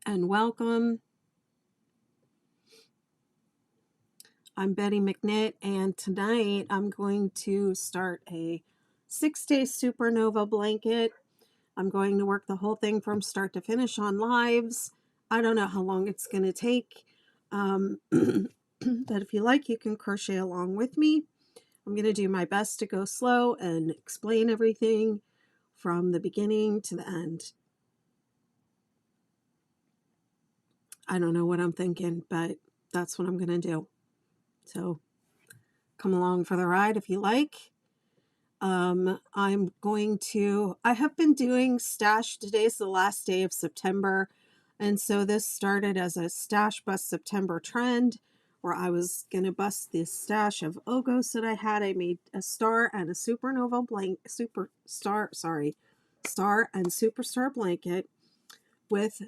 and welcome. I'm Betty McNitt, and tonight I'm going to start a 6-day supernova blanket. I'm going to work the whole thing from start to finish on lives. I don't know how long it's going to take, but if you like, you can crochet along with me. I'm going to do my best to go slow and explain everything from the beginning to the end. I don't know what I'm thinking, but that's what I'm going to do. So come along for the ride if you like. I have been doing stash. Today's the last day of September. And so this started as a stash bust September trend where I was going to bust this stash of Ogos that I had. I made a star and a supernova star and superstar blanket with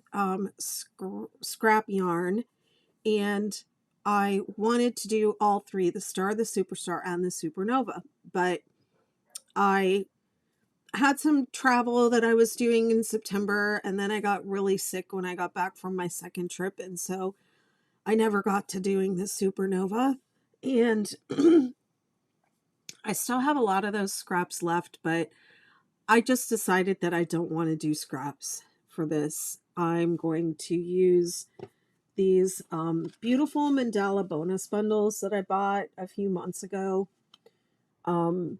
scrap yarn. And I wanted to do all three, the star, the superstar, and the supernova. But I had some travel that I was doing in September, and then I got really sick when I got back from my second trip. And so I never got to doing the supernova. And I still have a lot of those scraps left, but I just decided that I don't want to do scraps for this. I'm going to use these beautiful Mandala bonus bundles that I bought a few months ago. And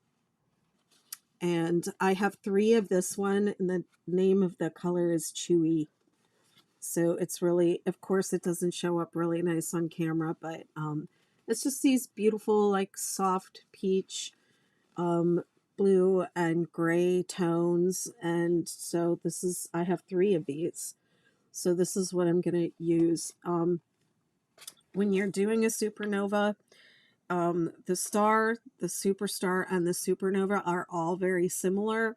I have 3 of this one, and the name of the color is Chewy. So it's really, of course, it doesn't show up really nice on camera, but it's just these beautiful, like soft peach, blue and gray tones. And so I have 3 of these. So this is what I'm going to use. When you're doing a supernova, the star, the superstar, and the supernova are all very similar.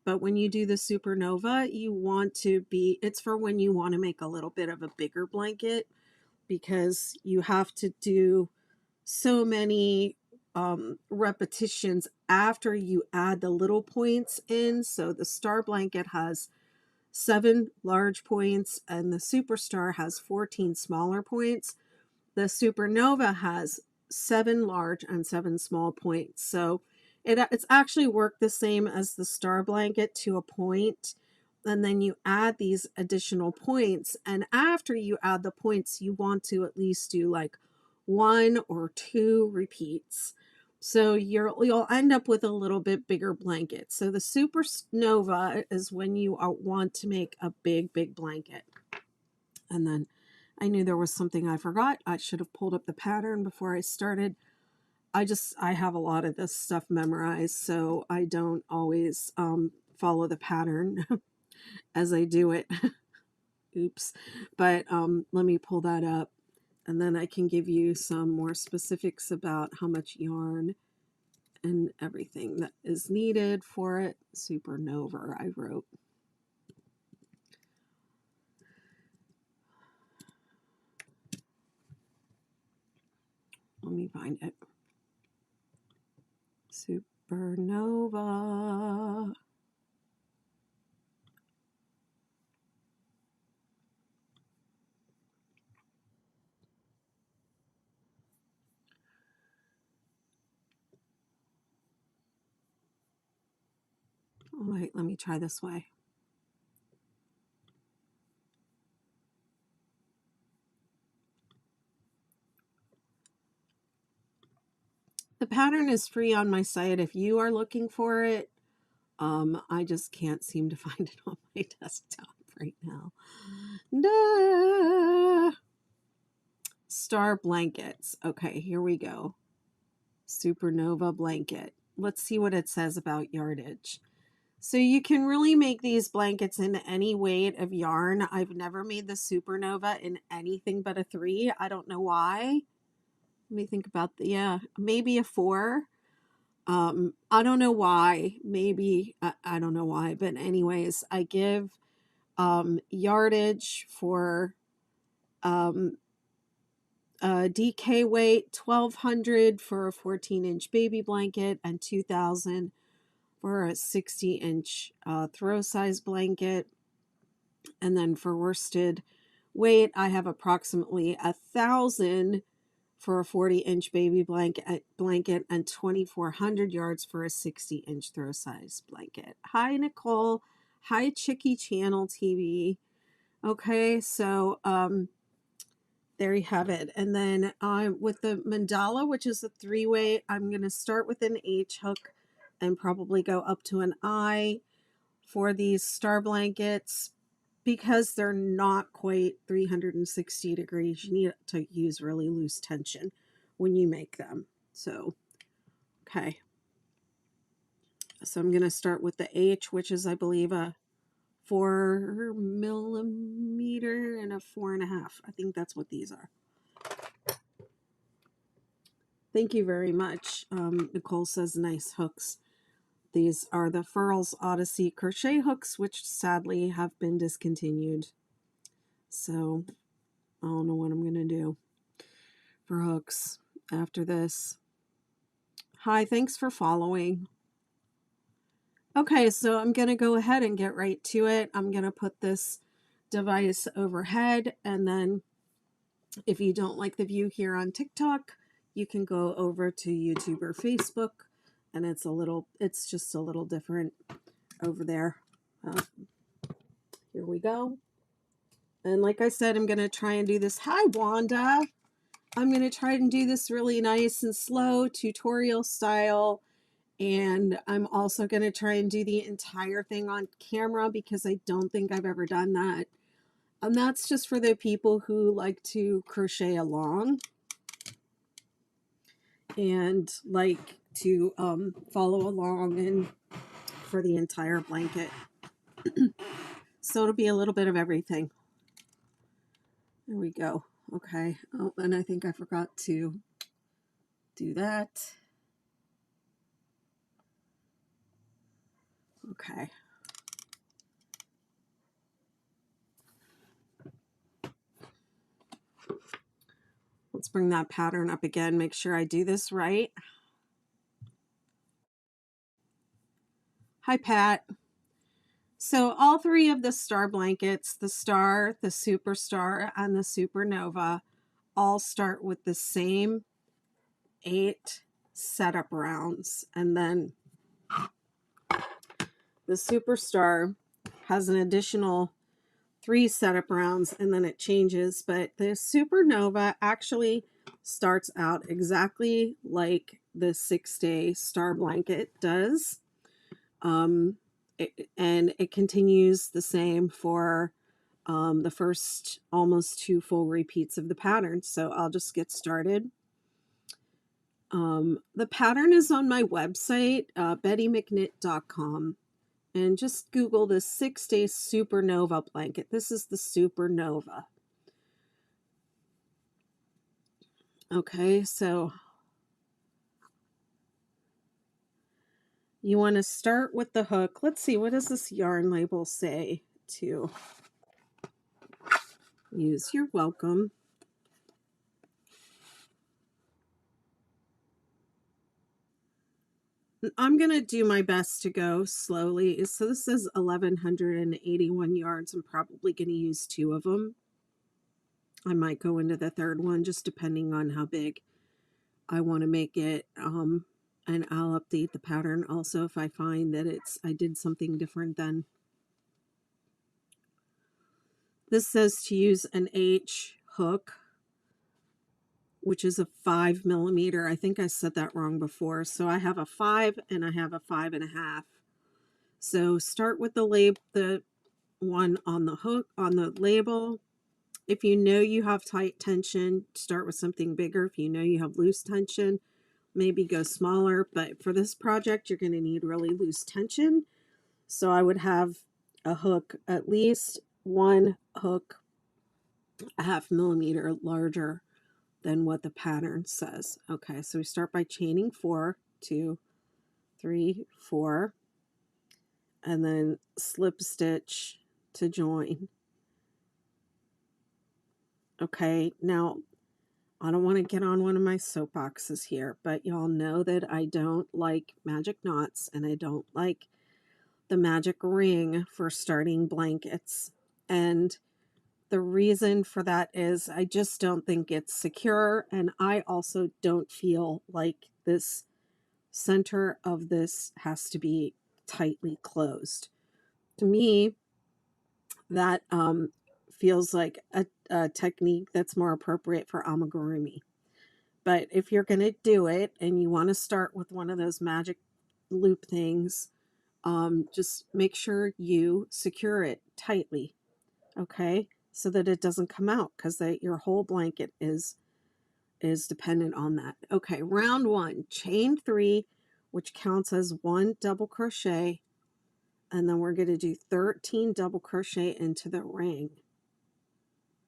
But when you do the supernova, it's for when you want to make a little bit of a bigger blanket, because you have to do so many repetitions after you add the little points in. So the star blanket has 7 large points and the superstar has 14 smaller points. The supernova has 7 large and 7 small points. So it's actually worked the same as the star blanket to a point. And then you add these additional points. And after you add the points, you want to at least do like 1 or 2 repeats. So you'll end up with a little bit bigger blanket. So the supernova is when you want to make a big, big blanket. And then I knew there was something I forgot. I should have pulled up the pattern before I started. I have a lot of this stuff memorized, so I don't always follow the pattern as I do it. Oops. But let me pull that up, and then I can give you some more specifics about how much yarn and everything that is needed for it. Supernova, I wrote. Let me find it. Supernova. All right, let me try this way. The pattern is free on my site if you are looking for it. I just can't seem to find it on my desktop right now. Duh. Star blankets. Okay, here we go. Supernova blanket. Let's see what it says about yardage. So you can really make these blankets in any weight of yarn. I've never made the supernova in anything but a 3. I don't know why. Let me think about maybe a 4. I don't know why. Maybe I don't know why, but anyways, I give yardage for DK weight, 1,200 for a 14-inch baby blanket and 2,000 for a 60-inch throw size blanket. And then for worsted, weight. I have approximately 1,000 for a 40-inch baby blanket and 2,400 yards for a 60-inch throw size blanket. Hi, Nicole. Hi, Chicky Channel TV. Okay, so there you have it. And then with the mandala, which is a 3-way, I'm going to start with an H hook and probably go up to an I for these star blankets. Because they're not quite 360 degrees, you need to use really loose tension when you make them. So, okay. So I'm going to start with the H, which is, I believe, a 4 millimeter and a 4.5. I think that's what these are. Thank you very much. Nicole says nice hooks. These are the Furls Odyssey crochet hooks, which sadly have been discontinued. So I don't know what I'm going to do for hooks after this. Hi, thanks for following. Okay, so I'm going to go ahead and get right to it. I'm going to put this device overhead, and then if you don't like the view here on TikTok, you can go over to YouTube or Facebook, and it's just a little different over there. Here we go. And like I said, I'm going to try and do this. Hi, Wanda. I'm going to try and do this really nice and slow, tutorial style. And I'm also going to try and do the entire thing on camera because I don't think I've ever done that. And that's just for the people who like to crochet along and like to follow along and for the entire blanket. So it'll be a little bit of everything. There we go. Okay. Oh, and I think I forgot to do that. Okay. Let's bring that pattern up again. Make sure I do this right. Hi, Pat. So all three of the star blankets, the star, the superstar, and the supernova, all start with the same 8 setup rounds. And then the superstar has an additional 3 setup rounds, and then it changes. But the supernova actually starts out exactly like the 6-day star blanket does. And it continues the same for the first almost 2 full repeats of the pattern. So I'll just get started. The pattern is on my website, bettymcknit.com, and just Google the 6-day supernova blanket. This is the supernova. Okay, so you want to start with the hook. Let's see, what does this yarn label say to use? You're welcome. I'm going to do my best to go slowly. So this is 1,181 yards. I'm probably going to use 2 of them. I might go into the 3rd one, just depending on how big I want to make it. And I'll update the pattern also if I find that I did something different then. This says to use an H hook, which is a 5 millimeter. I think I said that wrong before. So I have a 5 and I have a 5.5. So start with the one on the hook, on the label. If you know you have tight tension, start with something bigger. If you know you have loose tension, maybe go smaller. But for this project, you're going to need really loose tension. So I would have a hook, at least one hook, a 0.5 millimeter larger than what the pattern says. Okay, so we start by chaining 4, 2, 3, 4, and then slip stitch to join. Okay, now I don't want to get on one of my soapboxes here, but y'all know that I don't like magic knots and I don't like the magic ring for starting blankets. And The reason for that is I just don't think it's secure, and I also don't feel like this center of this has to be tightly closed. To me, that feels like a technique that's more appropriate for amigurumi. But if you're going to do it and you want to start with one of those magic loop things, just make sure you secure it tightly, okay, so that it doesn't come out, because your whole blanket is dependent on that. Okay, round 1, chain 3, which counts as 1 double crochet, and then we're going to do 13 double crochet into the ring.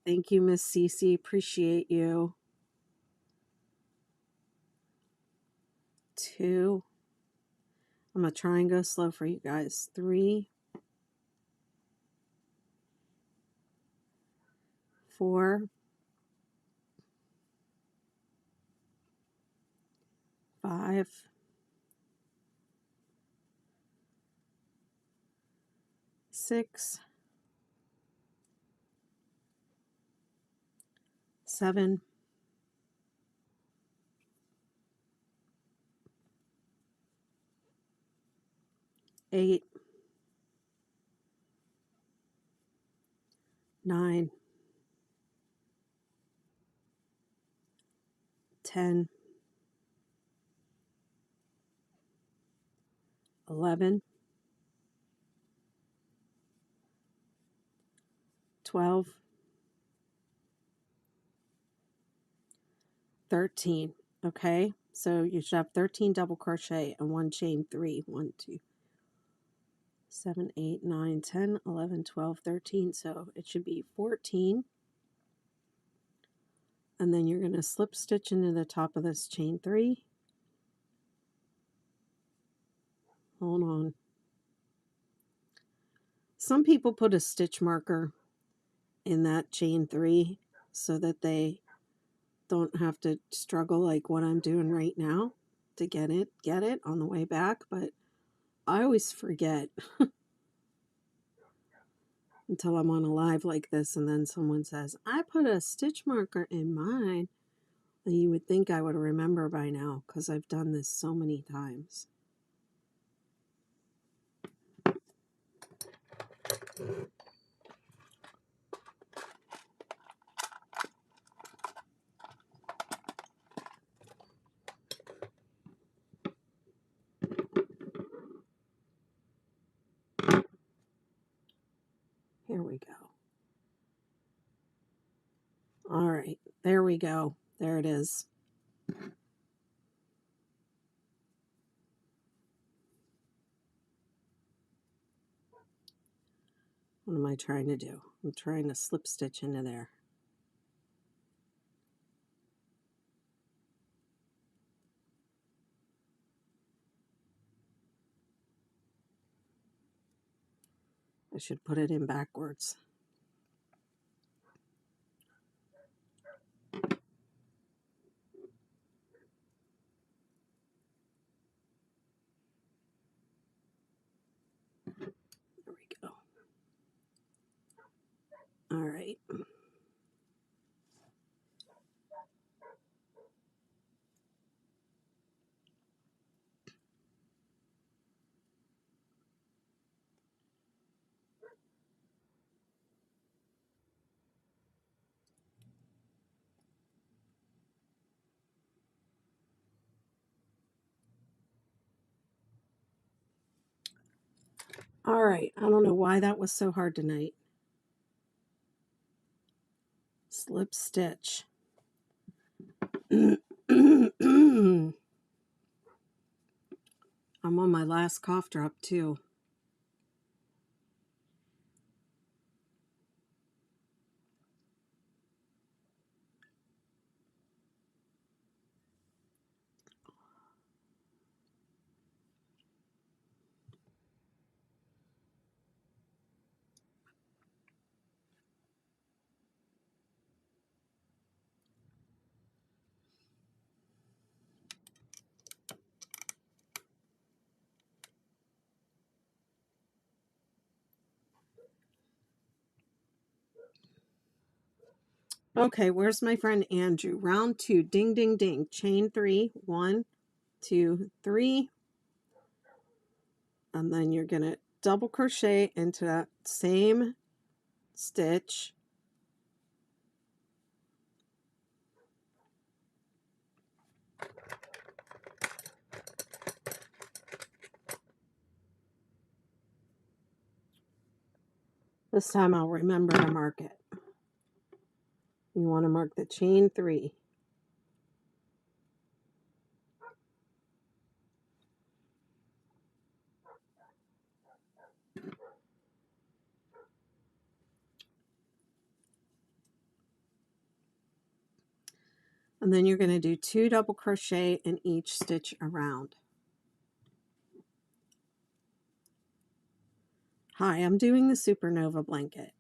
Thank you, Miss Cece. Appreciate you. 2. I'm going to try and go slow for you guys. 3, 4, 5, 6, 7, 8, 9, 10, 11, 12, 13. Okay, so you should have 13 double crochet and 1 chain 3. 1, 2, 7, 8, 9, 10, 11, 12, 13. So it should be 14. And then you're going to slip stitch into the top of this chain 3. Hold on. Some people put a stitch marker in that chain 3 so that they don't have to struggle like what I'm doing right now to get it on the way back, but I always forget until I'm on a live like this, and then someone says, I put a stitch marker in mine. And you would think I would remember by now, because I've done this so many times. Here we go. All right, there we go. There it is. What am I trying to do? I'm trying to slip stitch into there. I should put it in backwards. There we go. All right. All right. I don't know why that was so hard tonight. Slip stitch. I'm on my last cough drop too. Okay, where's my friend Andrew? Round 2, ding, ding, ding. Chain 3, 1, 2, 3. And then you're going to double crochet into that same stitch. This time I'll remember to mark it. You want to mark the chain 3. And then you're going to do 2 double crochet in each stitch around. Hi, I'm doing the Supernova blanket.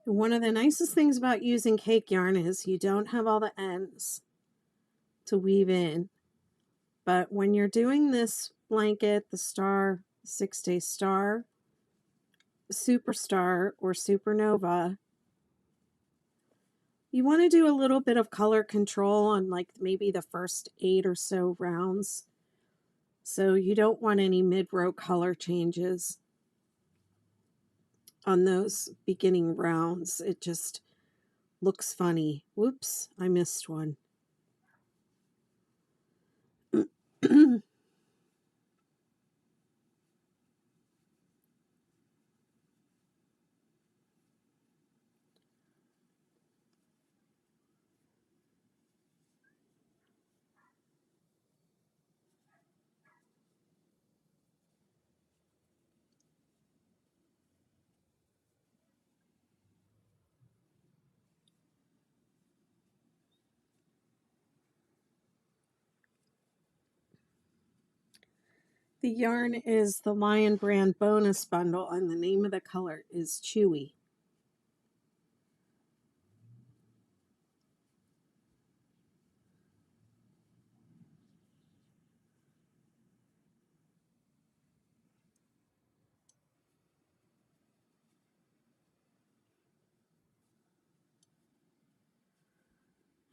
One of the nicest things about using cake yarn is you don't have all the ends to weave in. But when you're doing this blanket, the star, 6-day star, superstar, or supernova, you want to do a little bit of color control on like maybe the first 8 or so rounds. So you don't want any mid-row color changes on those beginning rounds. It just looks funny. Whoops, I missed one. The yarn is the Lion Brand bonus bundle, and the name of the color is Chewy.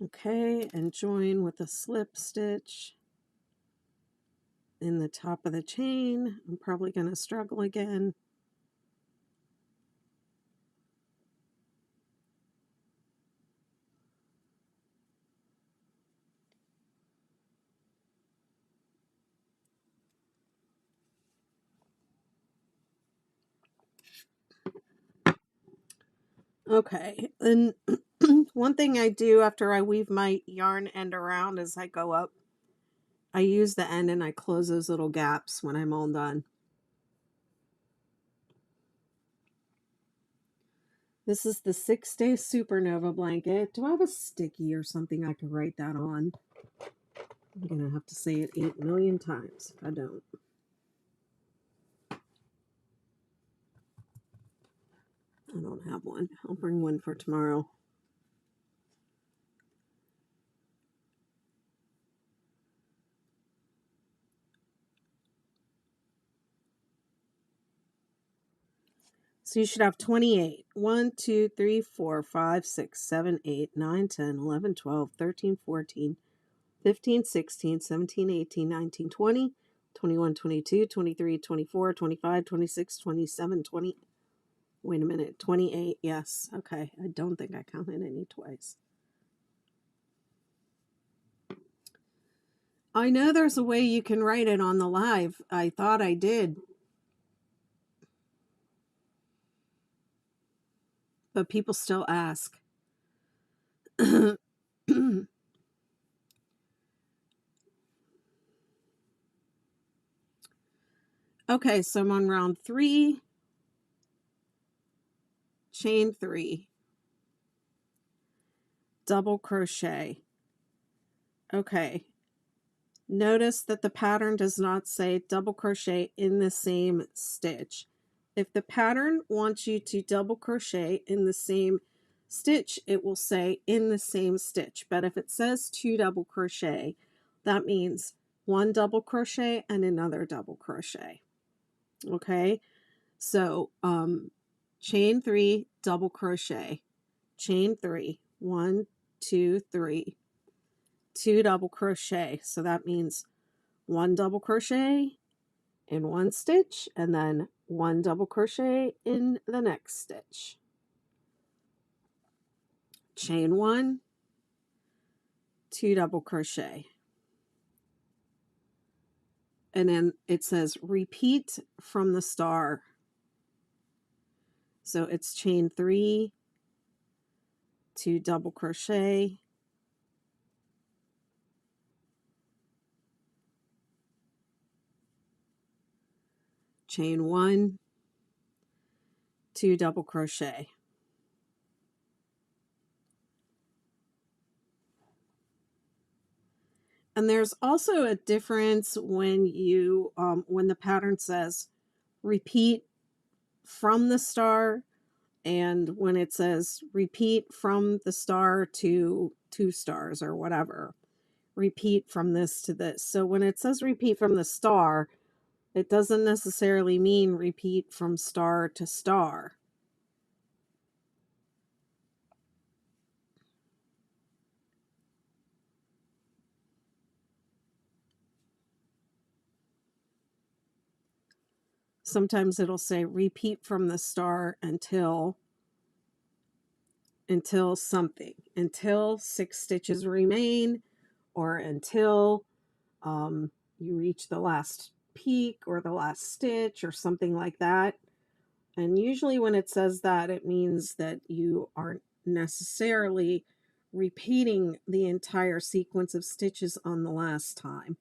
Okay, and join with a slip stitch in the top of the chain. I'm probably going to struggle again. Okay, and one thing I do after I weave my yarn end around is I go up. I use the end and I close those little gaps when I'm all done. This is the 6-day Supernova blanket. Do I have a sticky or something I could write that on? I'm going to have to say it 8 million times if I don't. I don't have one. I'll bring one for tomorrow. So you should have 28. 1, 2, 3, 4, 5, 6, 7, 8, 9, 10, 11, 12, 13, 14, 15, 16, 17, 18, 19, 20, 21, 22, 23, 24, 25, 26, 27, 20. Wait a minute. 28. Yes. Okay. I don't think I counted any twice. I know there's a way you can write it on the live. I thought I did. But people still ask. Okay, so I'm on round 3, chain 3, double crochet. Okay, notice that the pattern does not say double crochet in the same stitch. If the pattern wants you to double crochet in the same stitch, it will say in the same stitch. But if it says 2 double crochet, that means 1 double crochet and another double crochet. Okay, so chain 3, double crochet, chain 3, 1, 2, 3, 2 double crochet. So that means 1 double crochet in one stitch and then 1 double crochet in the next stitch. Chain 1, 2 double crochet. And then it says repeat from the star. So it's chain 3, 2 double crochet, chain 1, 2 double crochet. And there's also a difference when you when the pattern says repeat from the star and when it says repeat from the star to 2 stars or whatever. Repeat from this to this. So when it says repeat from the star, it doesn't necessarily mean repeat from star to star. Sometimes it'll say repeat from the star until something, until 6 stitches remain, or until you reach the last peak or the last stitch or something like that. And usually when it says that, it means that you aren't necessarily repeating the entire sequence of stitches on the last time.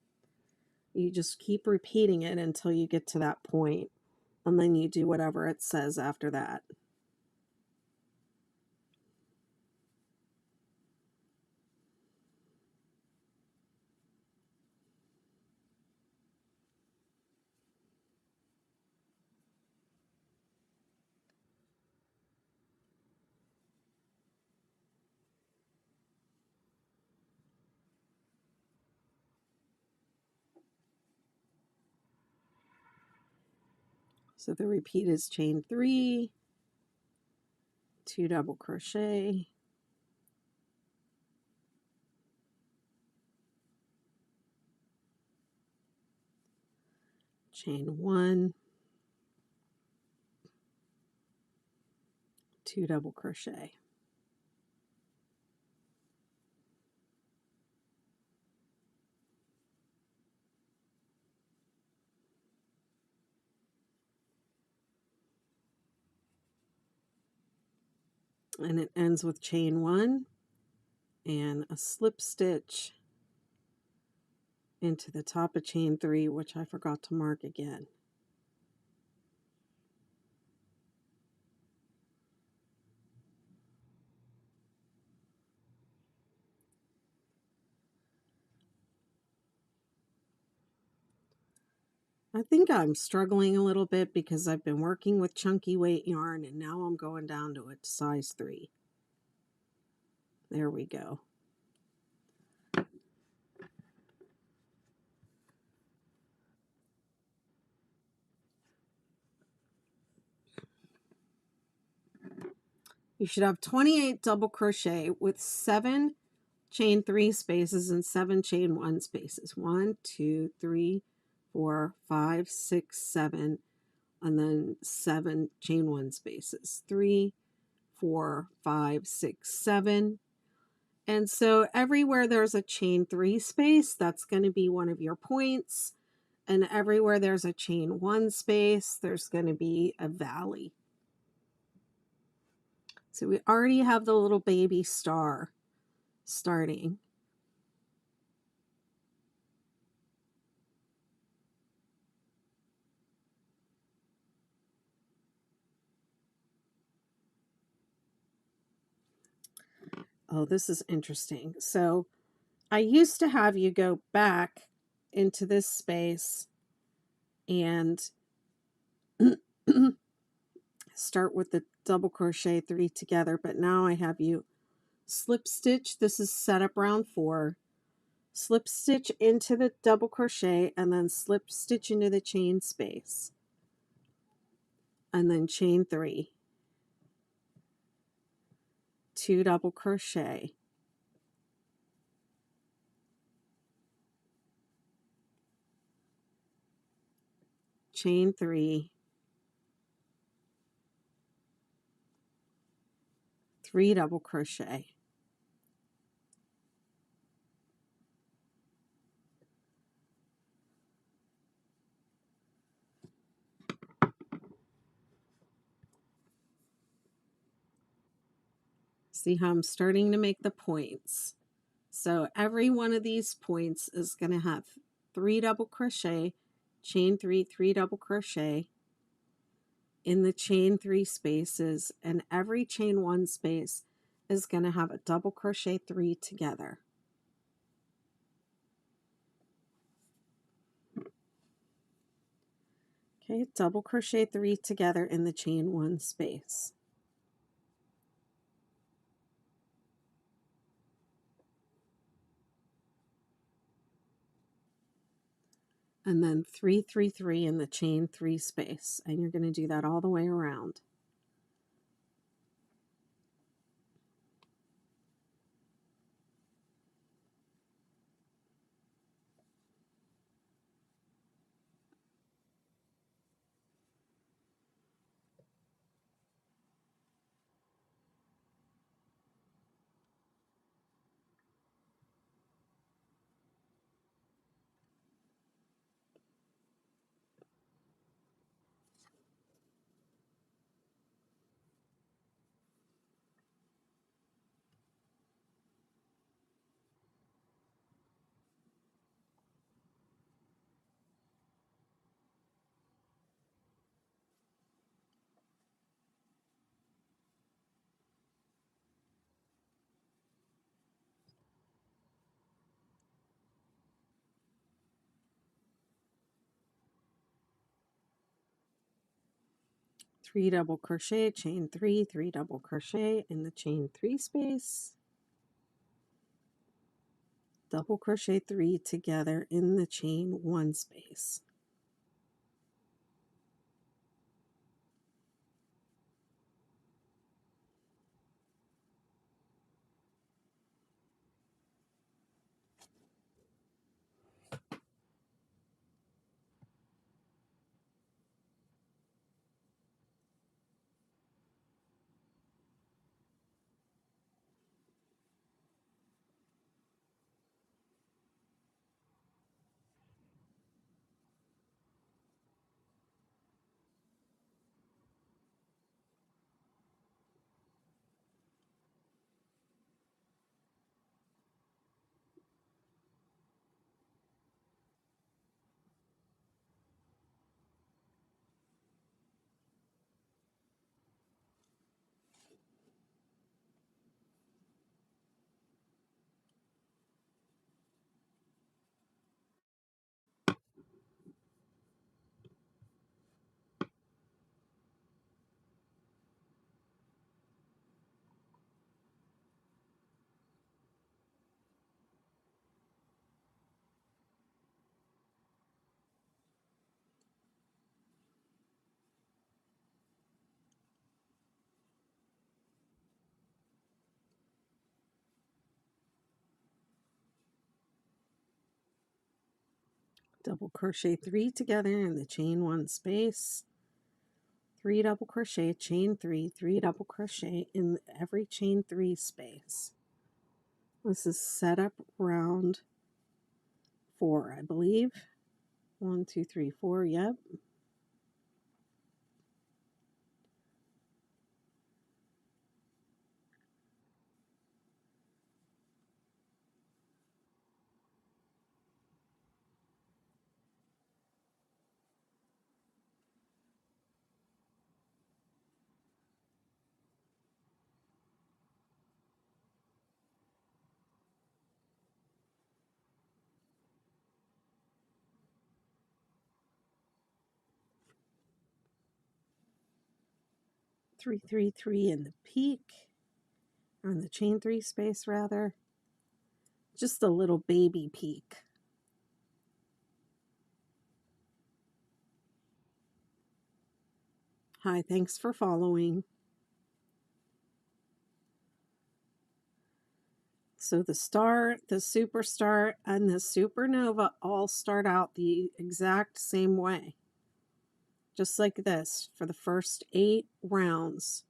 You just keep repeating it until you get to that point, and then you do whatever it says after that. So the repeat is chain 3, 2 double crochet, chain 1, 2 double crochet. And it ends with chain 1 and a slip stitch into the top of chain 3, which I forgot to mark again. I think I'm struggling a little bit because I've been working with chunky weight yarn and now I'm going down to a size 3. There we go. You should have 28 double crochet with 7 chain 3 spaces and 7 chain 1 spaces. 1, 2, 3, 4, 5, 6, 7, and then 7 chain 1 spaces. 3, 4, 5, 6, 7. And so everywhere there's a chain 3 space, that's going to be one of your points. And everywhere there's a chain 1 space, there's going to be a valley. So we already have the little baby star starting. Oh, this is interesting. So I used to have you go back into this space and start with the double crochet 3 together, but now I have you slip stitch. This is setup round 4. Slip stitch into the double crochet and then slip stitch into the chain space. And then chain 3. 2 double crochet. Chain 3. 3 double crochet. See how I'm starting to make the points. So every one of these points is going to have 3 double crochet, chain 3, 3 double crochet in the chain 3 spaces, and every chain 1 space is going to have a double crochet 3 together. Okay, double crochet 3 together in the chain 1 space. And then 3, 3, 3 in the chain 3 space. And you're going to do that all the way around. Three double crochet, chain 3, 3 double crochet in the chain 3 space, double crochet 3 together in the chain 1 space. Double crochet 3 together in the chain 1 space, 3 double crochet, chain 3, 3 double crochet in every chain 3 space. This is setup round 4, I believe. 1, 2, 3, 4, yep. 333 in the peak, or in the chain 3 space rather. Just a little baby peak. Hi, thanks for following. So the star, the superstar, and the supernova all start out the exact same way. Just like this for the first 8 rounds.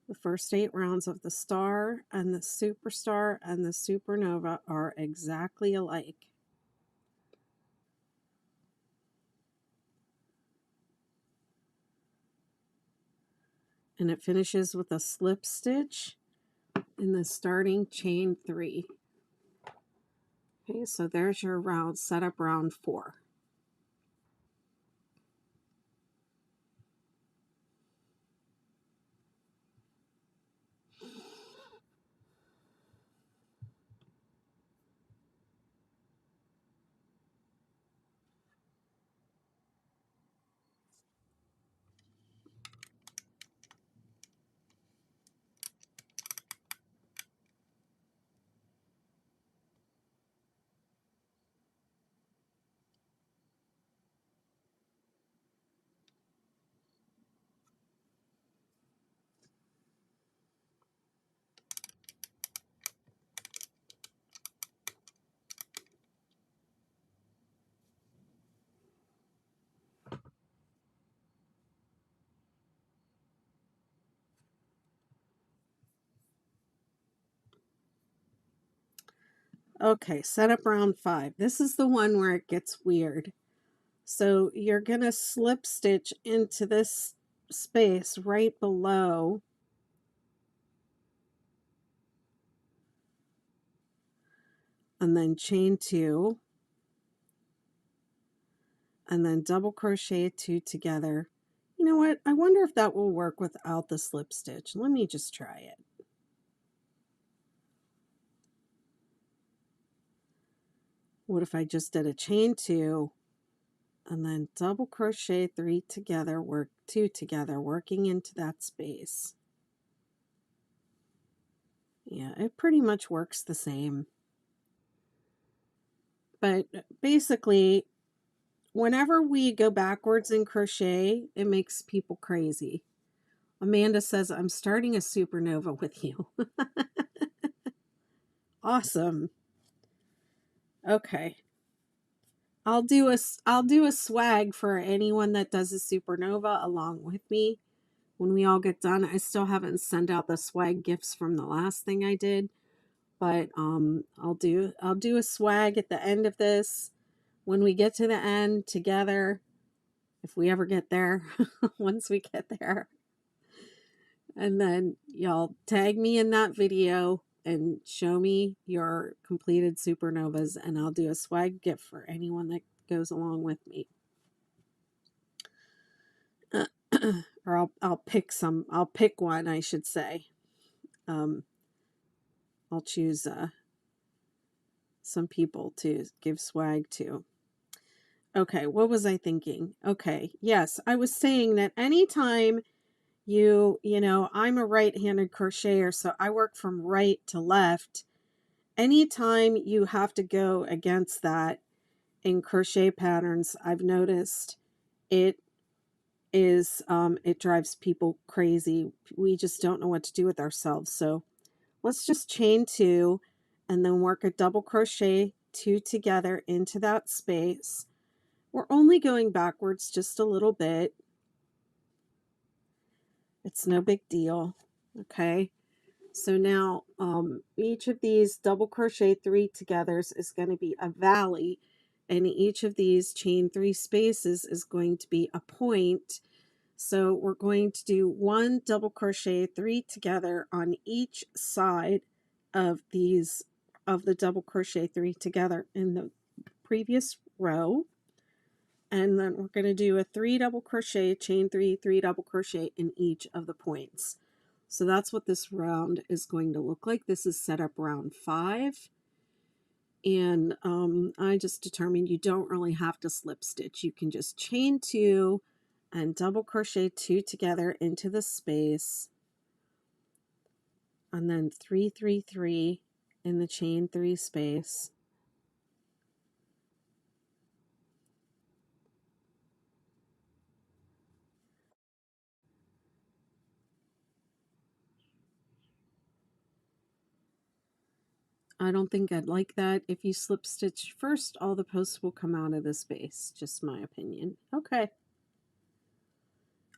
The first 8 rounds of the star and the superstar and the supernova are exactly alike. And it finishes with a slip stitch in the starting chain 3. Okay, so there's your round, setup round 4. Okay, setup round 5. This is the one where it gets weird. So you're going to slip stitch into this space right below and then chain 2 and then double crochet 2 together. You know what? I wonder if that will work without the slip stitch. Let me just try it. What if I just did a chain 2 and then double crochet 3 together, work 2 together, working into that space? Yeah, it pretty much works the same. But basically, whenever we go backwards in crochet, it makes people crazy. Amanda says, I'm starting a supernova with you. Awesome. Okay. I'll do a swag for anyone that does a supernova along with me. When we all get done, I still haven't sent out the swag gifts from the last thing I did, but I'll do a swag at the end of this when we get to the end together, if we ever get there. Once we get there, and then y'all tag me in that video and show me your completed supernovas, and I'll do a swag gift for anyone that goes along with me. Or I'll pick some. I'll pick one, I should say. I'll choose some people to give swag to. Okay, what was I thinking? Okay, yes, I was saying that anytime you know, I'm a right-handed crocheter, so I work from right to left. Anytime you have to go against that in crochet patterns, I've noticed it is it drives people crazy. We just don't know what to do with ourselves. So let's just chain 2 and then work a double crochet 2 together into that space. We're only going backwards just a little bit. It's no big deal. Okay. So now each of these double crochet 3 togethers is going to be a valley, and each of these chain 3 spaces is going to be a point. So we're going to do 1 double crochet 3 together on each side of these, of the double crochet 3 together in the previous row. And then we're going to do a 3 double crochet, chain 3, 3 double crochet in each of the points. So that's what this round is going to look like. This is setup round 5. And I just determined you don't really have to slip stitch. You can just chain 2 and double crochet 2 together into the space, and then 3 3 3 in the chain 3 space. I don't think I'd like that. If you slip stitch first, all the posts will come out of the space. Just my opinion. Okay.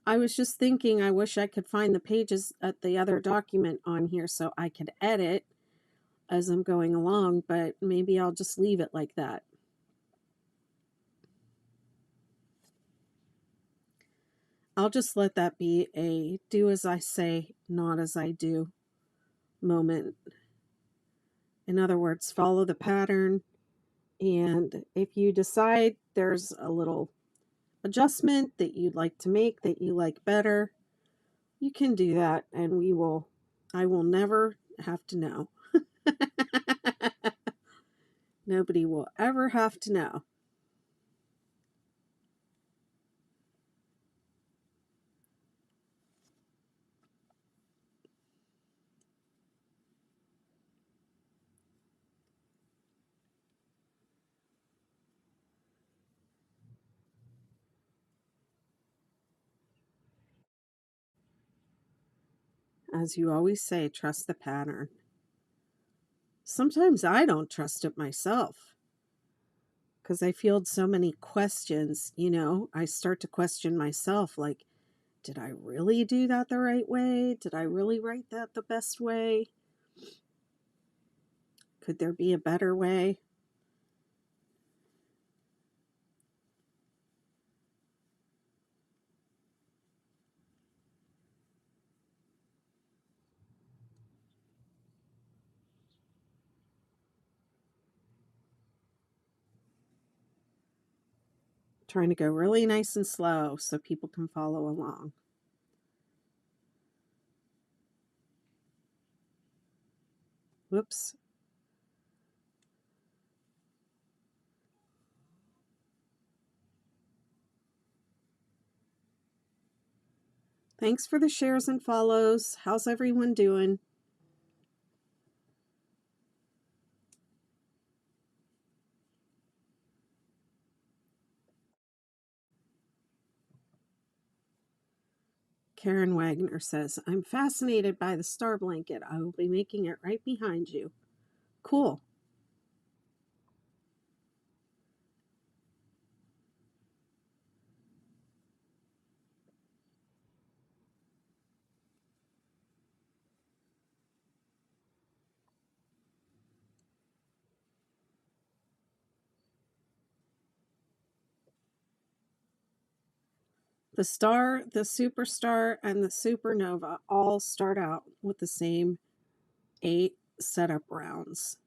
I was just thinking, I wish I could find the pages at the other document on here so I could edit as I'm going along, but maybe I'll just leave it like that. I'll just let that be a do as I say, not as I do moment. In other words, follow the pattern. And if you decide there's a little adjustment that you'd like to make that you like better, you can do that, and I will never have to know. Nobody will ever have to know. As you always say, trust the pattern. Sometimes I don't trust it myself because I field so many questions. I start to question myself, like, did I really do that the right way? Did I really write that the best way? Could there be a better way? Trying to go really nice and slow so people can follow along. Whoops. Thanks for the shares and follows. How's everyone doing? Karen Wagner says, I'm fascinated by the star blanket. I will be making it right behind you. Cool. The star, the superstar, and the supernova all start out with the same 8 setup rounds.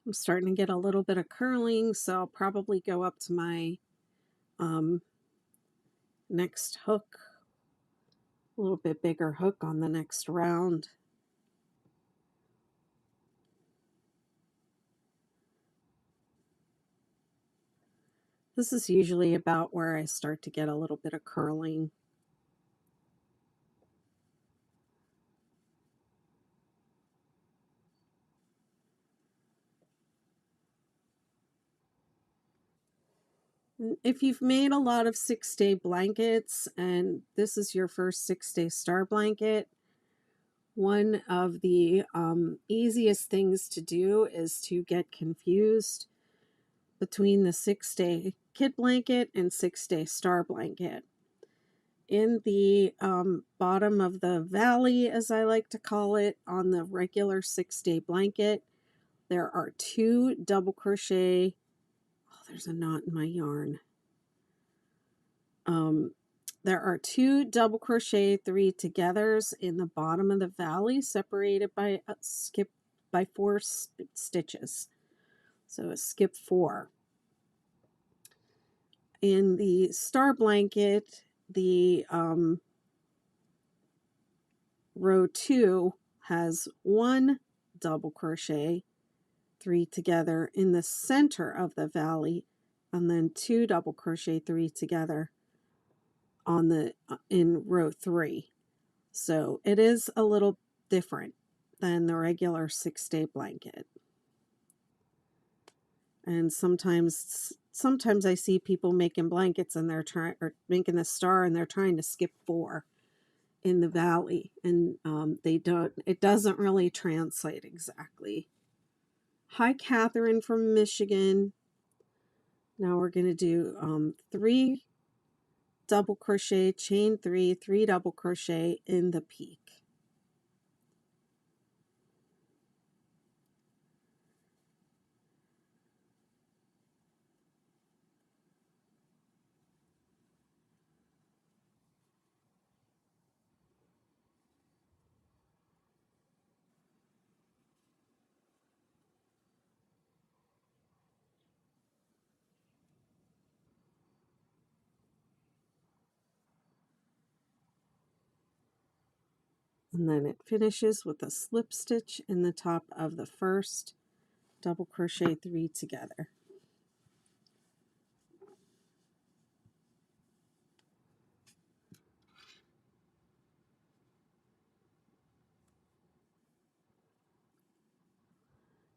I'm starting to get a little bit of curling, so I'll probably go up to my next hook, a little bit bigger hook on the next round. This is usually about where I start to get a little bit of curling. If you've made a lot of 6-day blankets and this is your first 6-day star blanket, one of the easiest things to do is to get confused between the 6-day kid blanket and 6-day star blanket. In the bottom of the valley, as I like to call it, on the regular 6-day blanket, there are 2 double crochet. Oh, there's a knot in my yarn. There are 2 double crochet 3 togethers in the bottom of the valley, separated by a skip by 4 stitches. So a skip 4. In the star blanket, the row 2 has 1 double crochet 3 together in the center of the valley, and then 2 double crochet 3 together on the in row 3. So it is a little different than the regular 6-day blanket. And sometimes I see people making blankets and they're trying, or making the star, and they're trying to skip 4 in the valley, and it doesn't really translate exactly. Hi, Catherine from Michigan. Now we're going to do 3 double crochet, chain 3, 3 double crochet in the peak. And then it finishes with a slip stitch in the top of the first double crochet 3 together.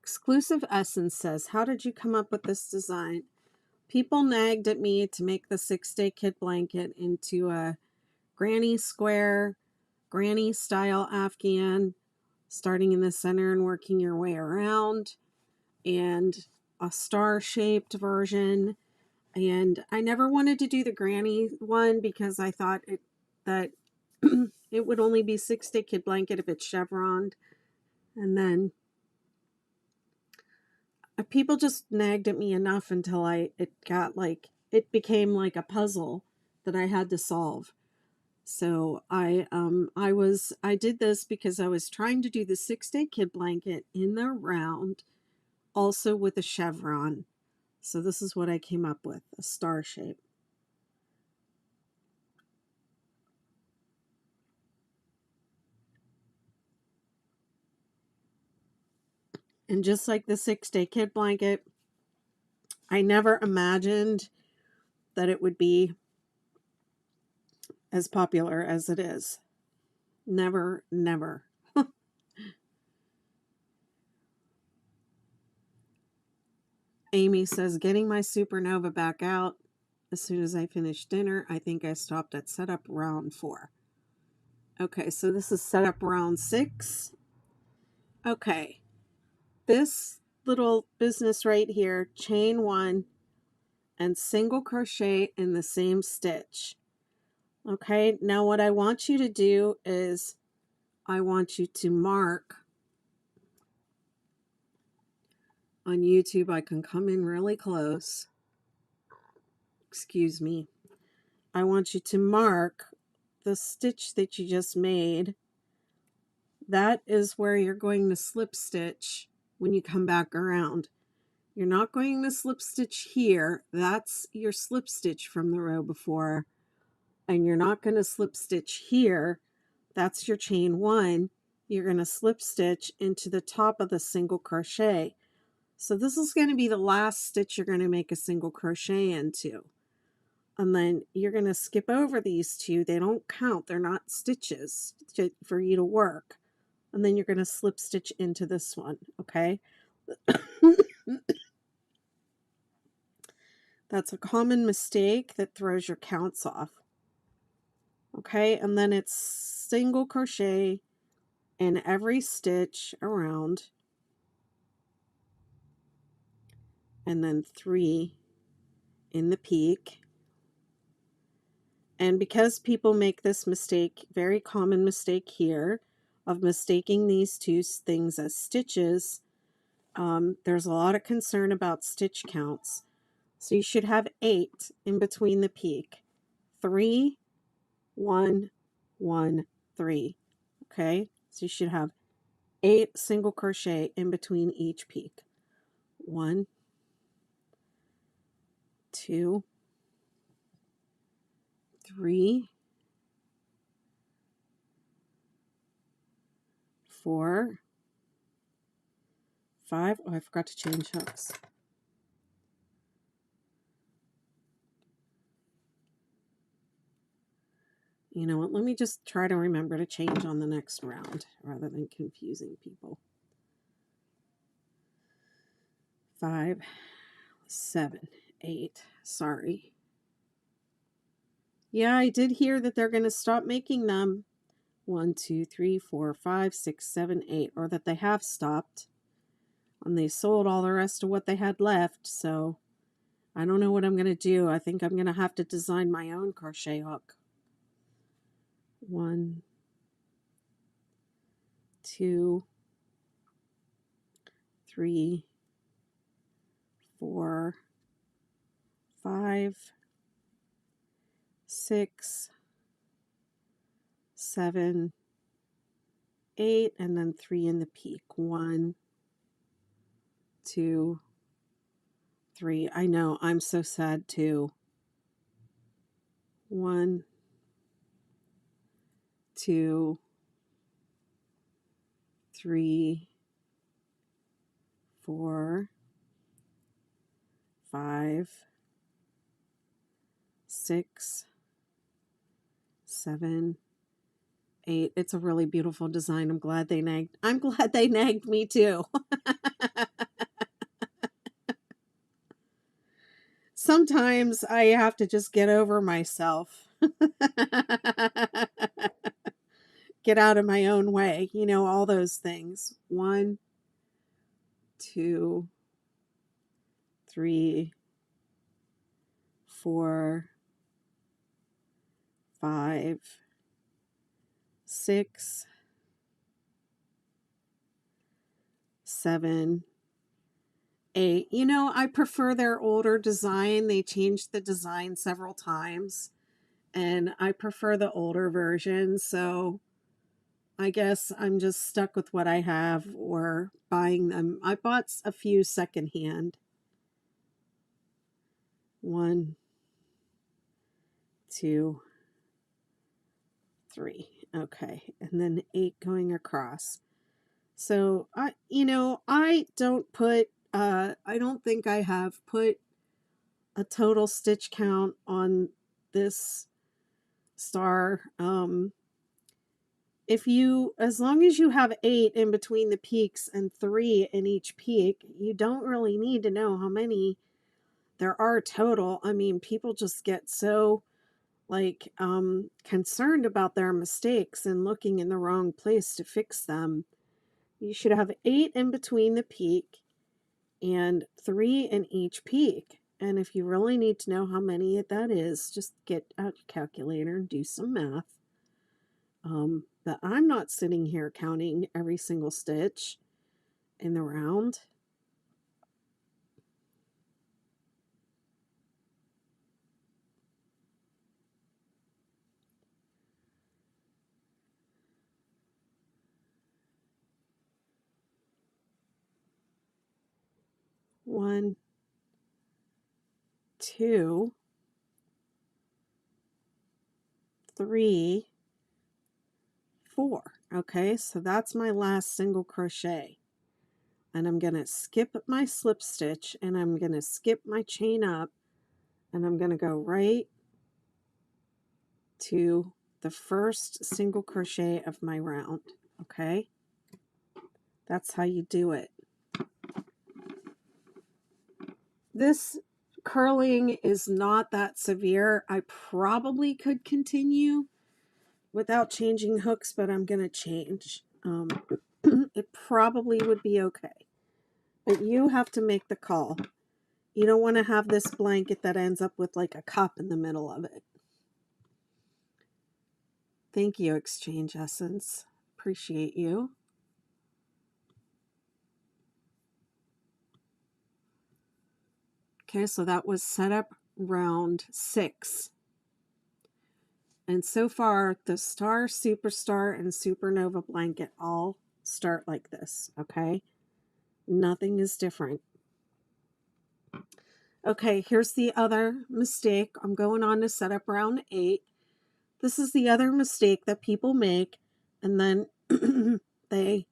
Exclusive Essence says, how did you come up with this design? People nagged at me to make the 6-day kid blanket into a granny square, granny style Afghan, starting in the center and working your way around, and a star-shaped version. And I never wanted to do the granny one because I thought that it would only be 6-day kid blanket if it's chevroned. And then people just nagged at me enough until it became like a puzzle that I had to solve. So I did this because I was trying to do the 6-day kid blanket in the round, also with a chevron. So this is what I came up with, a star shape. And just like the 6-day kid blanket, I never imagined that it would be as popular as it is. Never, never. Amy says, getting my Supernova back out as soon as I finish dinner. I think I stopped at setup round 4. Okay, so this is setup round 6. Okay, this little business right here, chain 1 and single crochet in the same stitch. Okay, now what I want you to do is I want you to mark on YouTube. I can come in really close. Excuse me. I want you to mark the stitch that you just made. That is where you're going to slip stitch when you come back around. You're not going to slip stitch here. That's your slip stitch from the row before. And you're not going to slip stitch here. That's your chain 1. You're going to slip stitch into the top of the single crochet. So this is going to be the last stitch you're going to make a single crochet into. And then you're going to skip over these 2. They don't count. They're not stitches for you to work. And then you're going to slip stitch into this one, okay? That's a common mistake that throws your counts off. Okay, and then it's single crochet in every stitch around, and then 3 in the peak. And because people make this mistake, very common mistake here, of mistaking these 2 things as stitches, there's a lot of concern about stitch counts. So you should have 8 in between the peak. 3, 1, 1, 3. Okay, so you should have 8 single crochet in between each peak. 1, 2, 3, 4, 5. Oh, I forgot to change hooks. You know what? Let me just try to remember to change on the next round rather than confusing people. 5, 7, 8. Sorry. Yeah, I did hear that they're going to stop making them. 1, 2, 3, 4, 5, 6, 7, 8, or that they have stopped. And they sold all the rest of what they had left, so I don't know what I'm going to do. I think I'm going to have to design my own crochet hook. 1, 2, 3, 4, 5, 6, 7, 8, and then 3 in the peak. 1, 2, 3. I know, I'm so sad too. 1, 2, 3, 4, 5, 6, 7, 8. It's a really beautiful design. I'm glad they nagged me too. Sometimes I have to just get over myself. Get out of my own way. You know, all those things. 1, 2, 3, 4, 5, 6, 7, 8. You know, I prefer their older design. They changed the design several times, and I prefer the older version. So I guess I'm just stuck with what I have or buying them. I bought a few secondhand. 1, 2, 3. Okay, and then 8 going across. So I don't think I have put a total stitch count on this star. As long as you have 8 in between the peaks and 3 in each peak, you don't really need to know how many there are total. I mean, people just get so concerned about their mistakes and looking in the wrong place to fix them. You should have 8 in between the peak and 3 in each peak. And if you really need to know how many that is, just get out your calculator and do some math. But I'm not sitting here counting every single stitch in the round. One, 2, 3, 4. Okay, so that's my last single crochet. And I'm going to skip my slip stitch, and I'm going to skip my chain up, and I'm going to go right to the first single crochet of my round. Okay, that's how you do it. This curling is not that severe. I probably could continue without changing hooks, but I'm going to change. It probably would be okay. But you have to make the call. You don't want to have this blanket that ends up with like a cup in the middle of it. Thank you, Exchange Essence. Appreciate you. Okay, so that was setup round 6. And so far, the Star, Superstar, and Supernova blanket all start like this, okay? Nothing is different. Okay, here's the other mistake. I'm going on to setup round 8. This is the other mistake that people make, and then they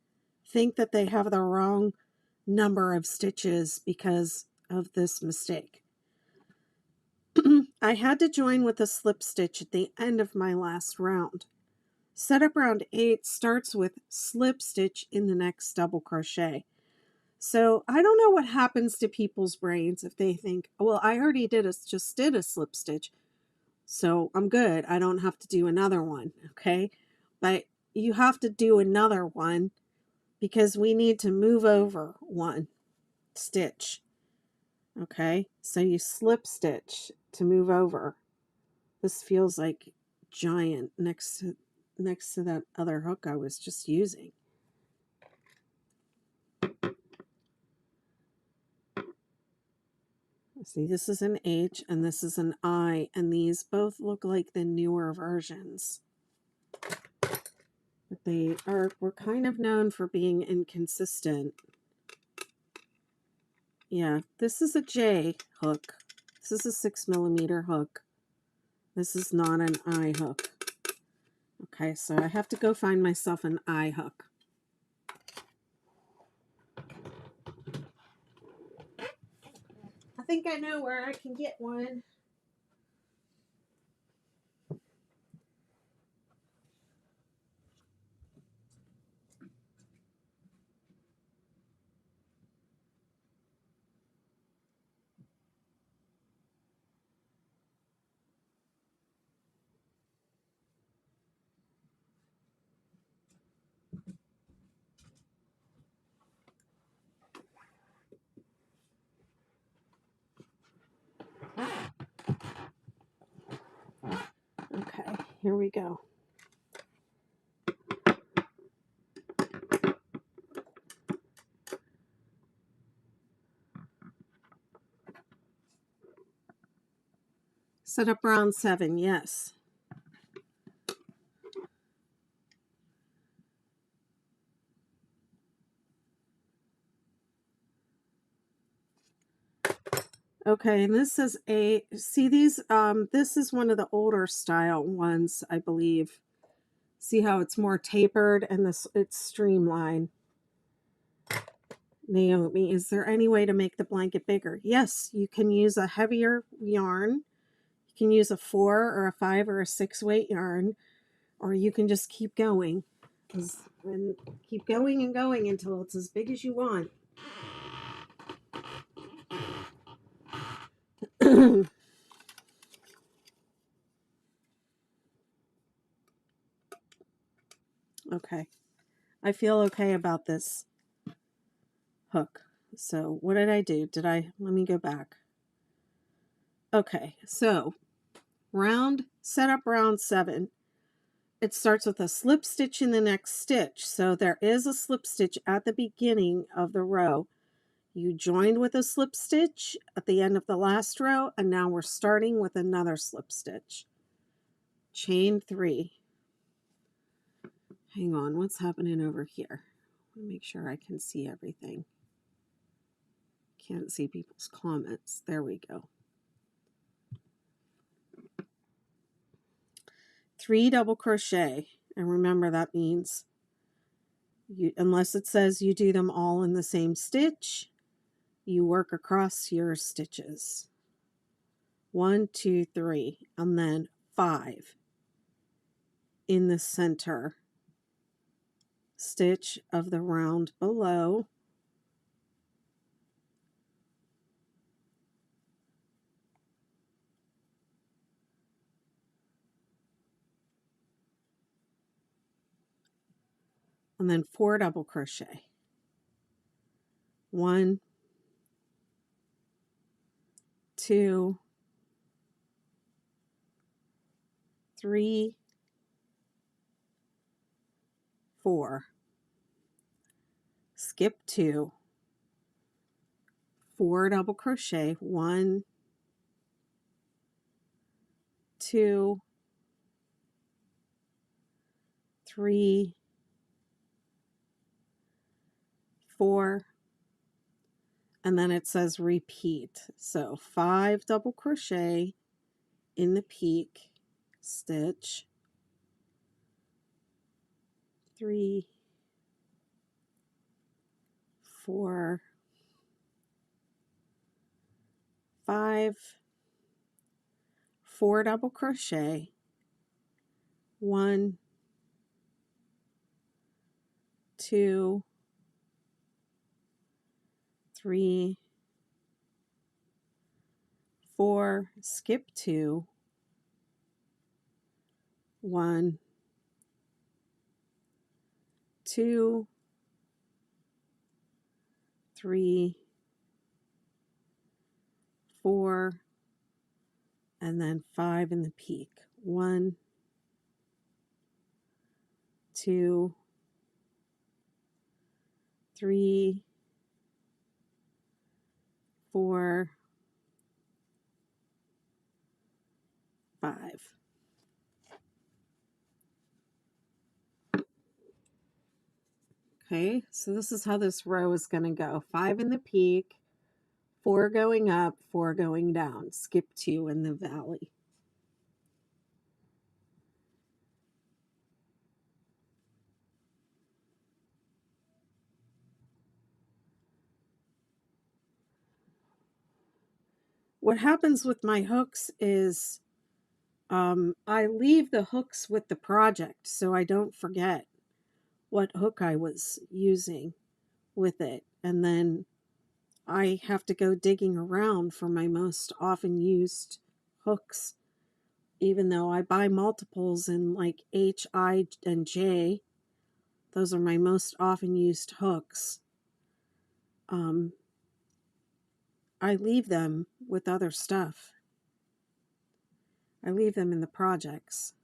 think that they have the wrong number of stitches because of this mistake. I had to join with a slip stitch at the end of my last round. Setup round 8 starts with slip stitch in the next double crochet. So I don't know what happens to people's brains if they think, well, I already just did a slip stitch, so I'm good. I don't have to do another one, okay? But you have to do another one because we need to move over one stitch, okay? So you slip stitch to move over. This feels like giant next to that other hook I was just using. See, this is an H and this is an I, and these both look like the newer versions. But we're kind of known for being inconsistent. Yeah, this is a J hook. This is a 6mm hook. This is not an I hook. Okay, so I have to go find myself an I hook. I think I know where I can get one. Okay, here we go. Set up round 7, yes. Okay, and this is see these, this is one of the older style ones, I believe. See how it's more tapered and it's streamlined. Naomi, is there any way to make the blanket bigger? Yes, you can use a heavier yarn. You can use a 4 or a 5 or a 6 weight yarn, or you can just keep going. And keep going and going until it's as big as you want. Okay. I feel okay about this hook. So what did I do? Let me go back. Okay, so set up round 7. It starts with a slip stitch in the next stitch. So there is a slip stitch at the beginning of the row. You joined with a slip stitch at the end of the last row, and now we're starting with another slip stitch. Chain 3. Hang on, what's happening over here? Let me make sure I can see everything. Can't see people's comments. There we go. 3 double crochet, and remember that means unless it says you do them all in the same stitch, you work across your stitches. 1, 2, 3, and then 5 in the center stitch of the round below. And then 4 double crochet. 1, 2, 3, 4. Skip 2, 4 double crochet, 1, 2, 3, 4, and then it says repeat. So 5 double crochet in the peak stitch, 3, 4, 5, 4 double crochet, 1, 2, 3, 4, skip 2, 1, 2, 3, 4, and then 5 in the peak. 1, 2, 3, 4, 5. Okay, so this is how this row is going to go. 5 in the peak, 4 going up, 4 going down. Skip 2 in the valley. What happens with my hooks is I leave the hooks with the project so I don't forget what hook I was using with it. And then I have to go digging around for my most often used hooks, even though I buy multiples in like H, I, and J. Those are my most often used hooks. I leave them with other stuff. I leave them in the projects.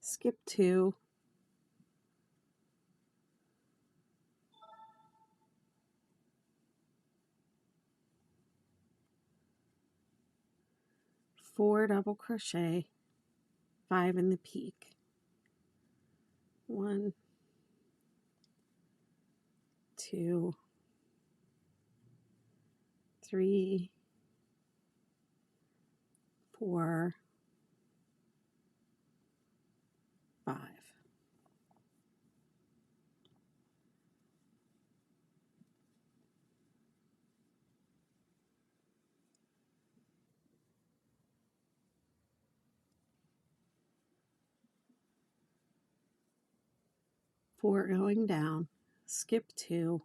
Skip 2. 4 double crochet, 5 in the peak. 1, 2, 3, 4, 5. 4 going down, skip 2,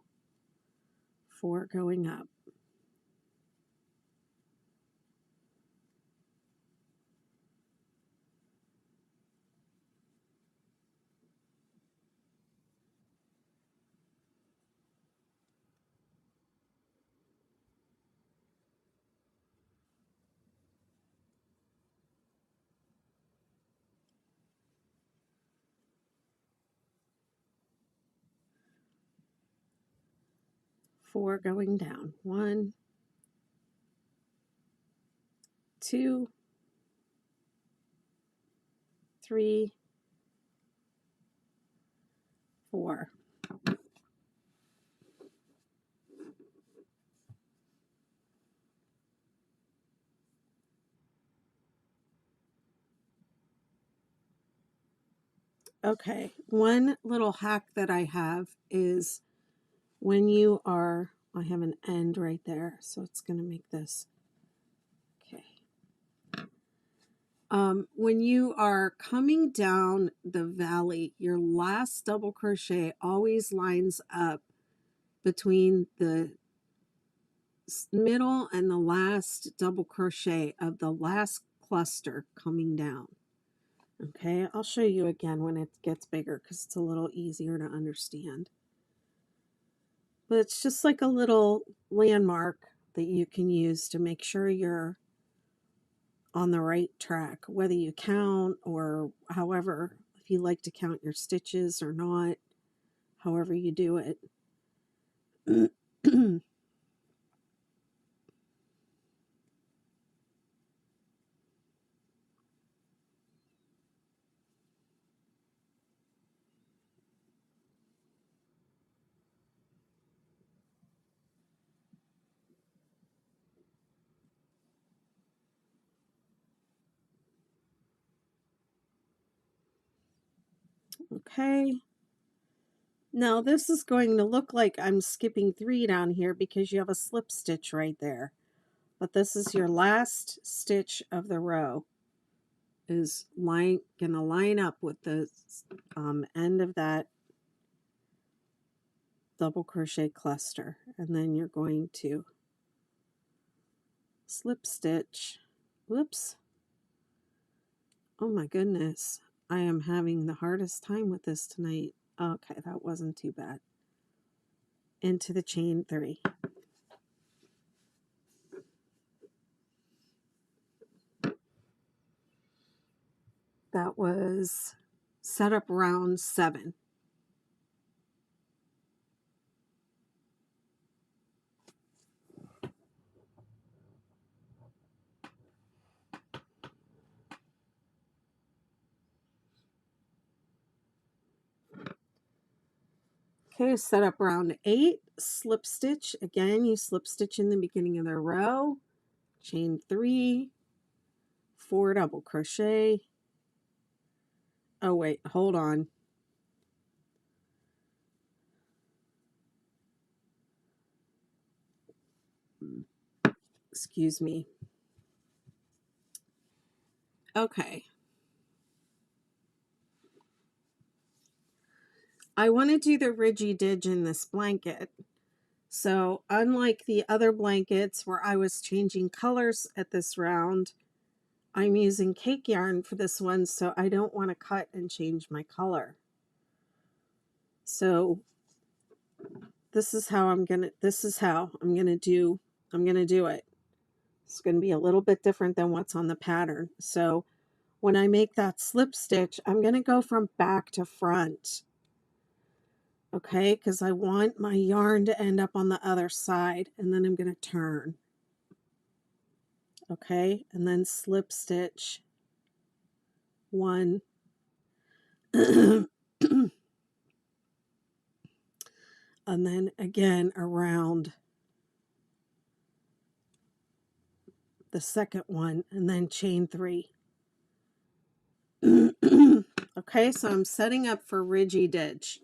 4 going up. 4 going down. 1, 2, 3, 4. Okay, one little hack that I have is when you are, I have an end right there, so it's going to make this. Okay. When you are coming down the valley, your last double crochet always lines up between the middle and the last double crochet of the last cluster coming down. Okay, I'll show you again when it gets bigger because it's a little easier to understand. But it's just like a little landmark that you can use to make sure you're on the right track, whether you count or however, if you like to count your stitches or not, however you do it. Okay. Now this is going to look like I'm skipping 3 down here because you have a slip stitch right there. But this is your last stitch of the row. Is gonna line up with the end of that double crochet cluster, and then you're going to slip stitch. Whoops. Oh my goodness, I am having the hardest time with this tonight. Okay, that wasn't too bad. Into the chain 3. That was set up round 7. Okay, set up round 8, slip stitch. Again, you slip stitch in the beginning of the row, chain 3, 4 double crochet. Oh wait, hold on. Excuse me. Okay. I want to do the Ridgy Didge in this blanket. So unlike the other blankets where I was changing colors at this round, I'm using cake yarn for this one, so I don't want to cut and change my color. So this is how I'm gonna do it. It's gonna be a little bit different than what's on the pattern. So when I make that slip stitch, I'm gonna go from back to front. Okay, because I want my yarn to end up on the other side, and then I'm gonna turn. Okay, and then slip stitch 1. And then again around the second one, and then chain 3. Okay, so I'm setting up for Ridgy Didge.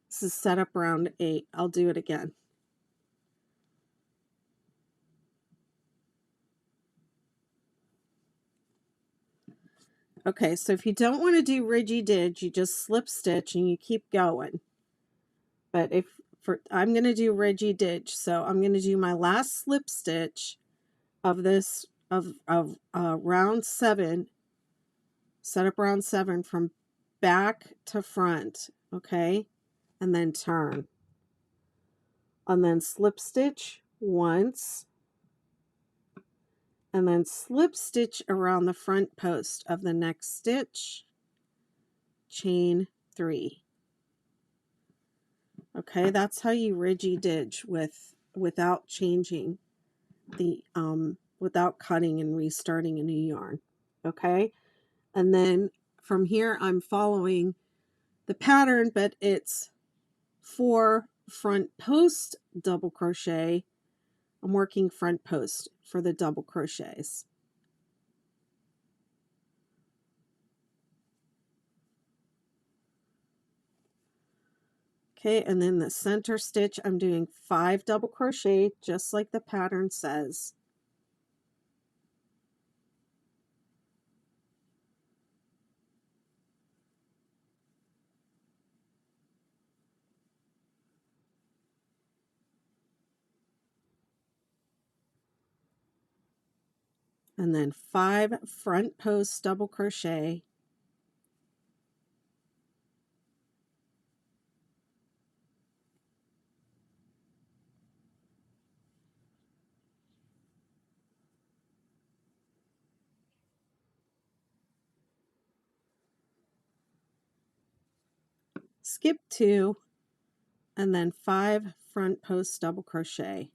This is set up round 8. I'll do it again. Okay, so if you don't want to do Ridgy Didge, you just slip stitch and you keep going. But I'm going to do Ridgy Didge, so I'm going to do my last slip stitch of this of round 7, set up round 7 from back to front, okay, and then turn, and then slip stitch once, and then slip stitch around the front post of the next stitch, chain 3. Okay, that's how you Ridgy Didge without changing the without cutting and restarting a new yarn. Okay, and then from here I'm following the pattern, but it's 4 front post double crochet. I'm working front post for the double crochets. Okay, and then the center stitch, I'm doing 5 double crochet, just like the pattern says. And then 5 front post double crochet. skip 2, and then 5 front post double crochet.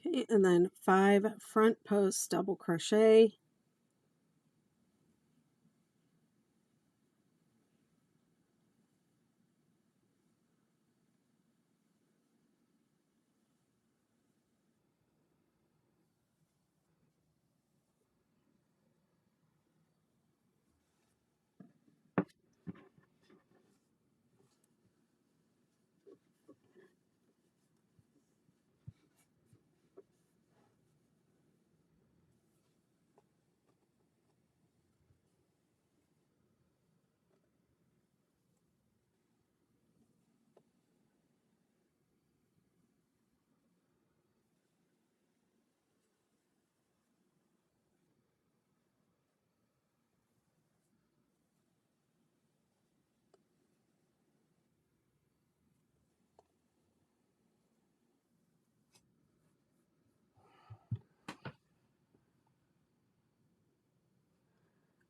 Okay, and then 5 front post double crochet.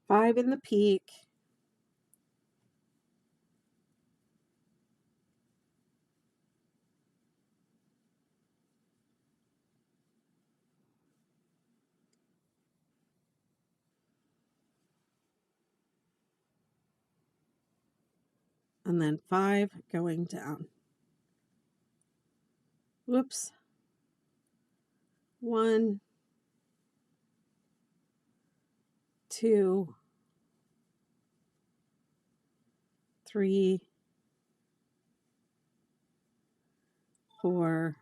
Five in the peak. And then 5 going down. Whoops. 1, 2, 3, 4,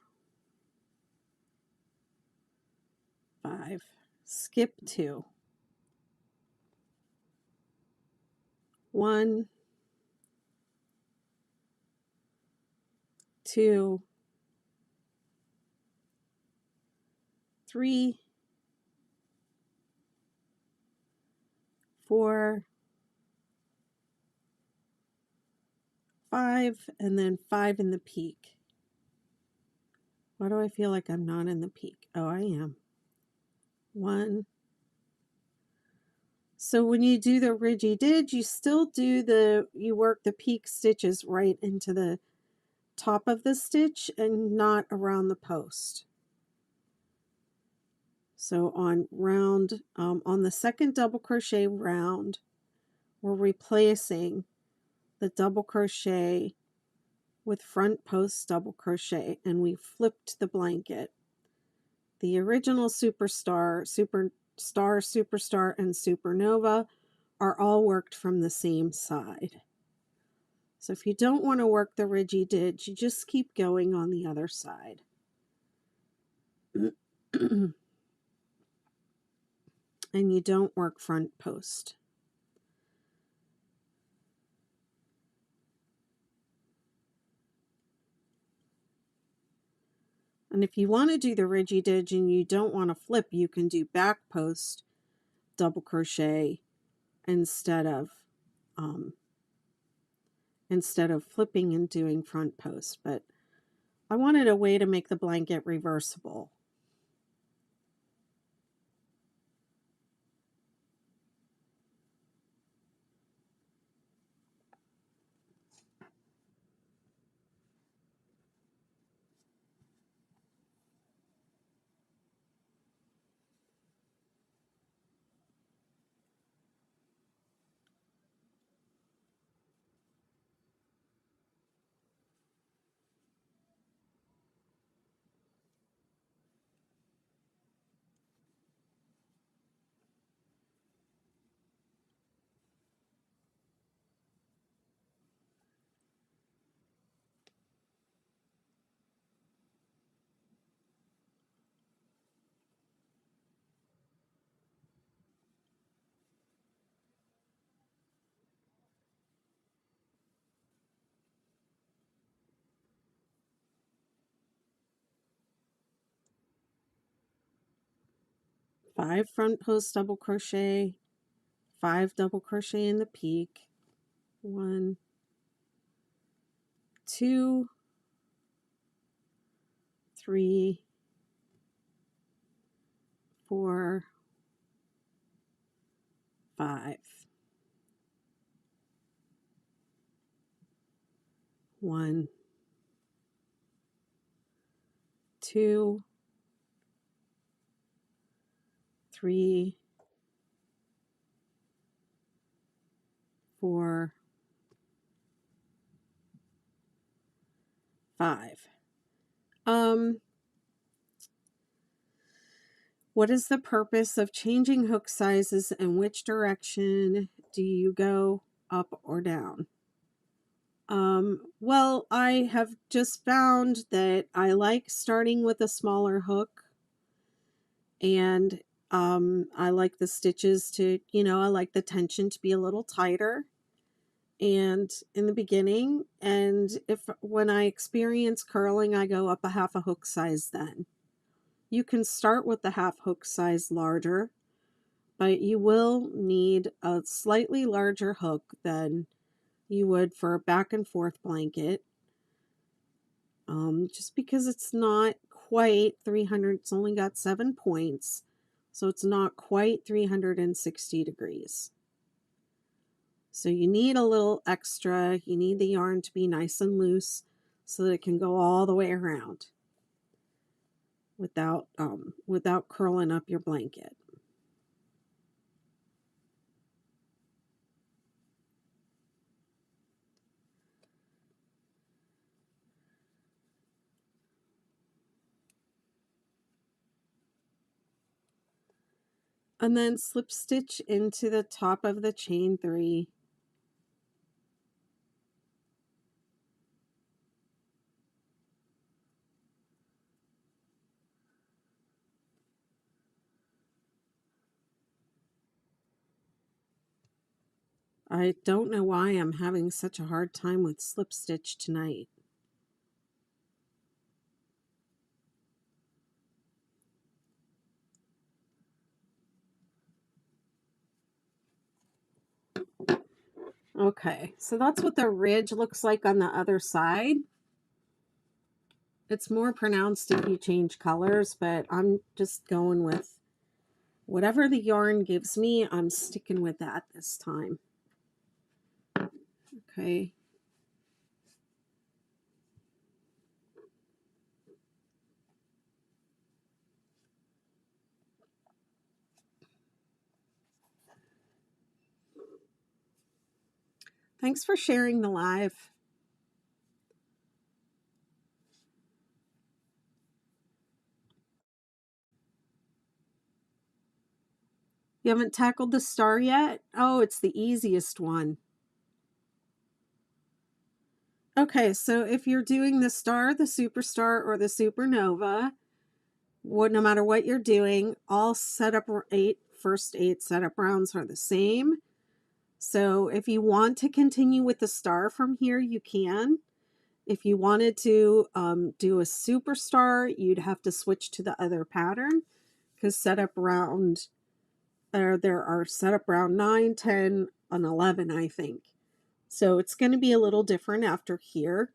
5. Skip 2. 1, 2, 3, 4, 5, and then 5 in the peak. Why do I feel like I'm not in the peak? Oh, I am. 1. So when you do the Ridgy Didge, you still do you work the peak stitches right into the top of the stitch and not around the post. So on round, on the second double crochet round, we're replacing the double crochet with front post double crochet, and we flipped the blanket. The original Superstar, Superstar, and Supernova are all worked from the same side. So if you don't want to work the Ridgy Didge, you just keep going on the other side. And you don't work front post. And if you want to do the Ridgy Didge and you don't want to flip, you can do back post double crochet instead of flipping and doing front post. But I wanted a way to make the blanket reversible. 5 front post double crochet, 5 double crochet in the peak, 1, 2, 3, 4, 5, 1, 2, 3, 4, 5. What is the purpose of changing hook sizes, and which direction do you go, up or down? Well, I have just found that I like starting with a smaller hook, and I like the stitches to, I like the tension to be a little tighter and in the beginning, and if when I experience curling, I go up a half a hook size then. You can start with the half hook size larger, but you will need a slightly larger hook than you would for a back and forth blanket. Just because it's not quite 300, it's only got 7 points, so it's not quite 360 degrees. So you need a little extra, you need the yarn to be nice and loose so that it can go all the way around without curling up your blanket. And then slip stitch into the top of the chain 3. I don't know why I'm having such a hard time with slip stitch tonight. Okay, so that's what the ridge looks like on the other side. It's more pronounced if you change colors, but I'm just going with whatever the yarn gives me. I'm sticking with that this time. Okay. Thanks for sharing the live. You haven't tackled the star yet? Oh, it's the easiest one. Okay, so if you're doing the star, the superstar, or the supernova, no matter what you're doing, all first 8 setup rounds are the same. So if you want to continue with the star from here, you can. If you wanted to do a superstar, you'd have to switch to the other pattern, because there are setup round 9, 10, and 11, I think. So it's going to be a little different after here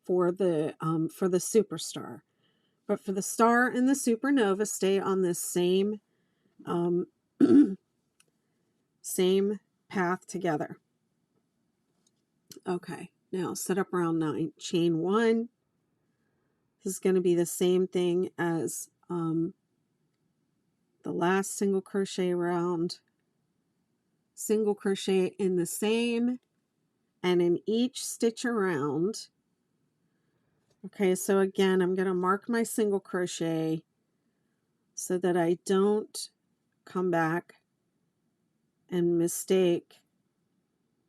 for the superstar. But for the star and the supernova, stay on this same same path together. Okay, now set up round 9, chain 1. This is going to be the same thing as the last single crochet round. Single crochet in the same and in each stitch around. Okay, so again, I'm going to mark my single crochet so that I don't come back and mistake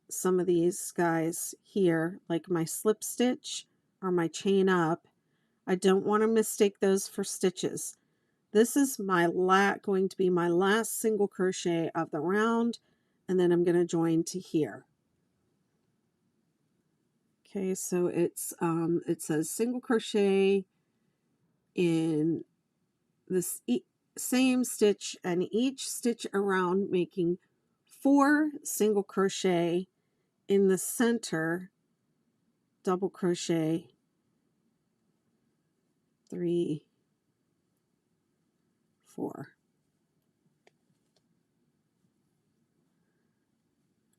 some of these guys here, like my slip stitch or my chain up. I don't want to mistake those for stitches. This is going to be my last single crochet of the round, and then I'm going to join to here. Okay, so it says single crochet in this same stitch and each stitch around, making 4 single crochet in the center, double crochet, 3, 4.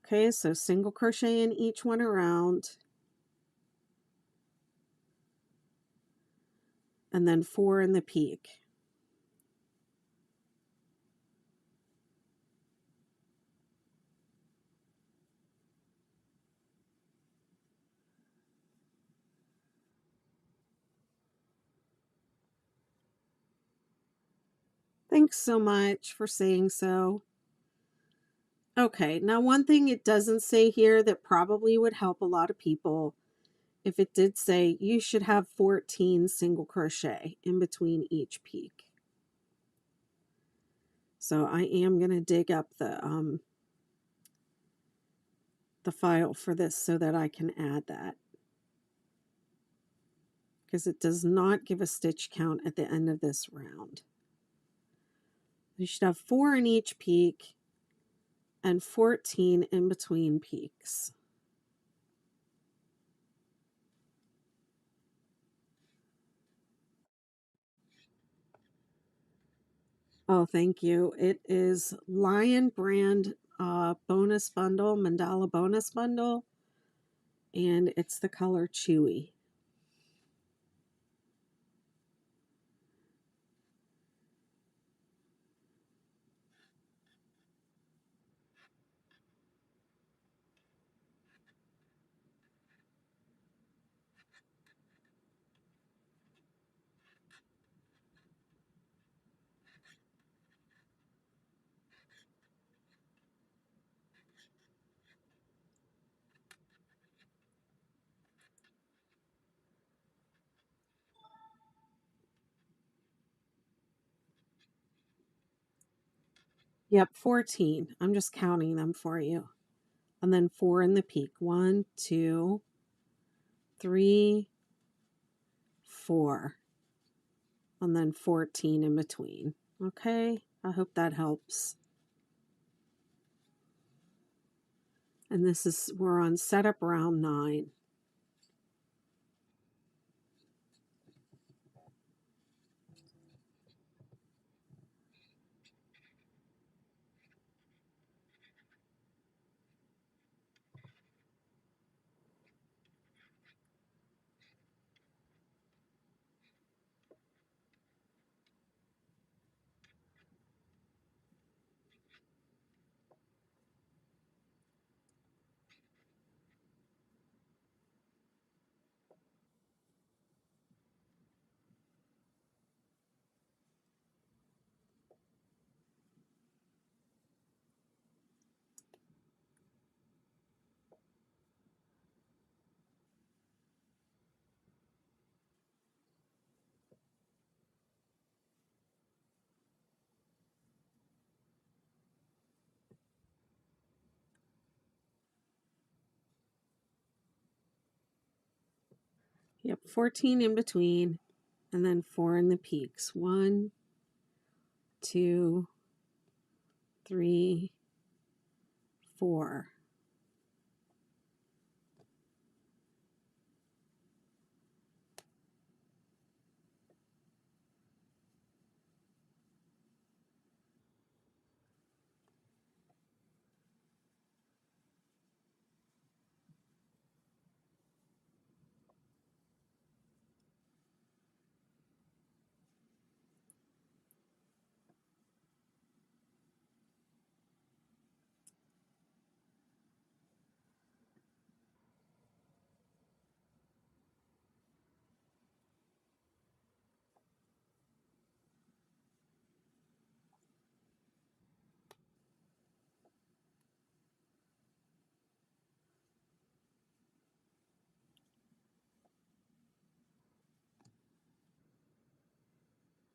Okay, so single crochet in each one around, and then 4 in the peak. Thanks so much for saying so. Okay, now one thing it doesn't say here that probably would help a lot of people, if it did say you should have 14 single crochet in between each peak. So I am going to dig up the file for this so that I can add that, because it does not give a stitch count at the end of this round. You should have 4 in each peak and 14 in between peaks. Oh, thank you. It is Lion brand bonus bundle, Mandala bonus bundle, and it's the color Chewy. Yep, 14. I'm just counting them for you. And then 4 in the peak. 1, 2, 3, 4. And then 14 in between. Okay, I hope that helps. And we're on setup round 9. Yep, 14 in between, and then 4 in the peaks. 1, 2, 3, 4.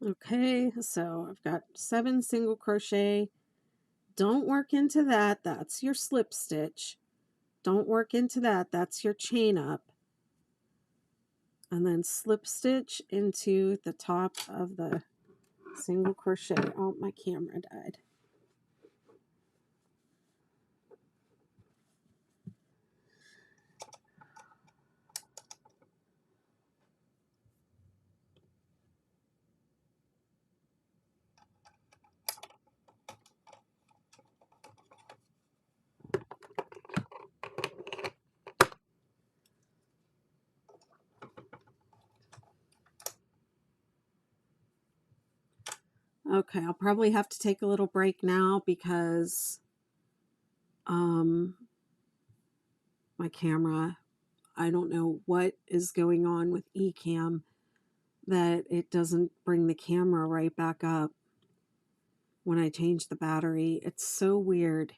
Okay, so I've got 7 single crochet. Don't work into that. That's your slip stitch. Don't work into that. That's your chain up. And then slip stitch into the top of the Single crochet. Oh, my camera died. Okay, I'll probably have to take a little break now because my camera, I don't know what is going on with eCam, that it doesn't bring the camera right back up when I change the battery. It's so weird.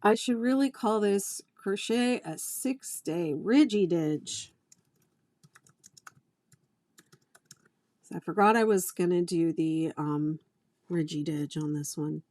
I should really call this crochet a 6-day Ridgy Didge. So I forgot I was going to do the Ridgy Didge on this one.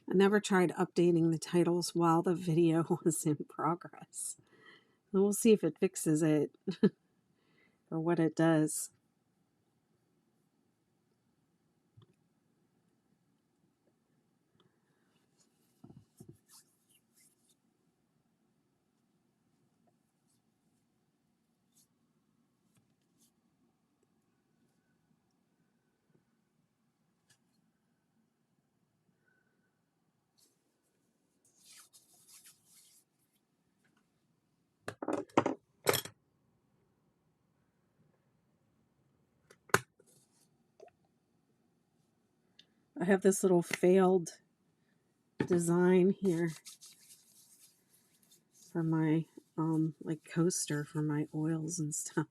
I never tried updating the titles while the video was in progress. And we'll see if it fixes it or what it does. I have this little failed design here for my like coaster for my oils and stuff.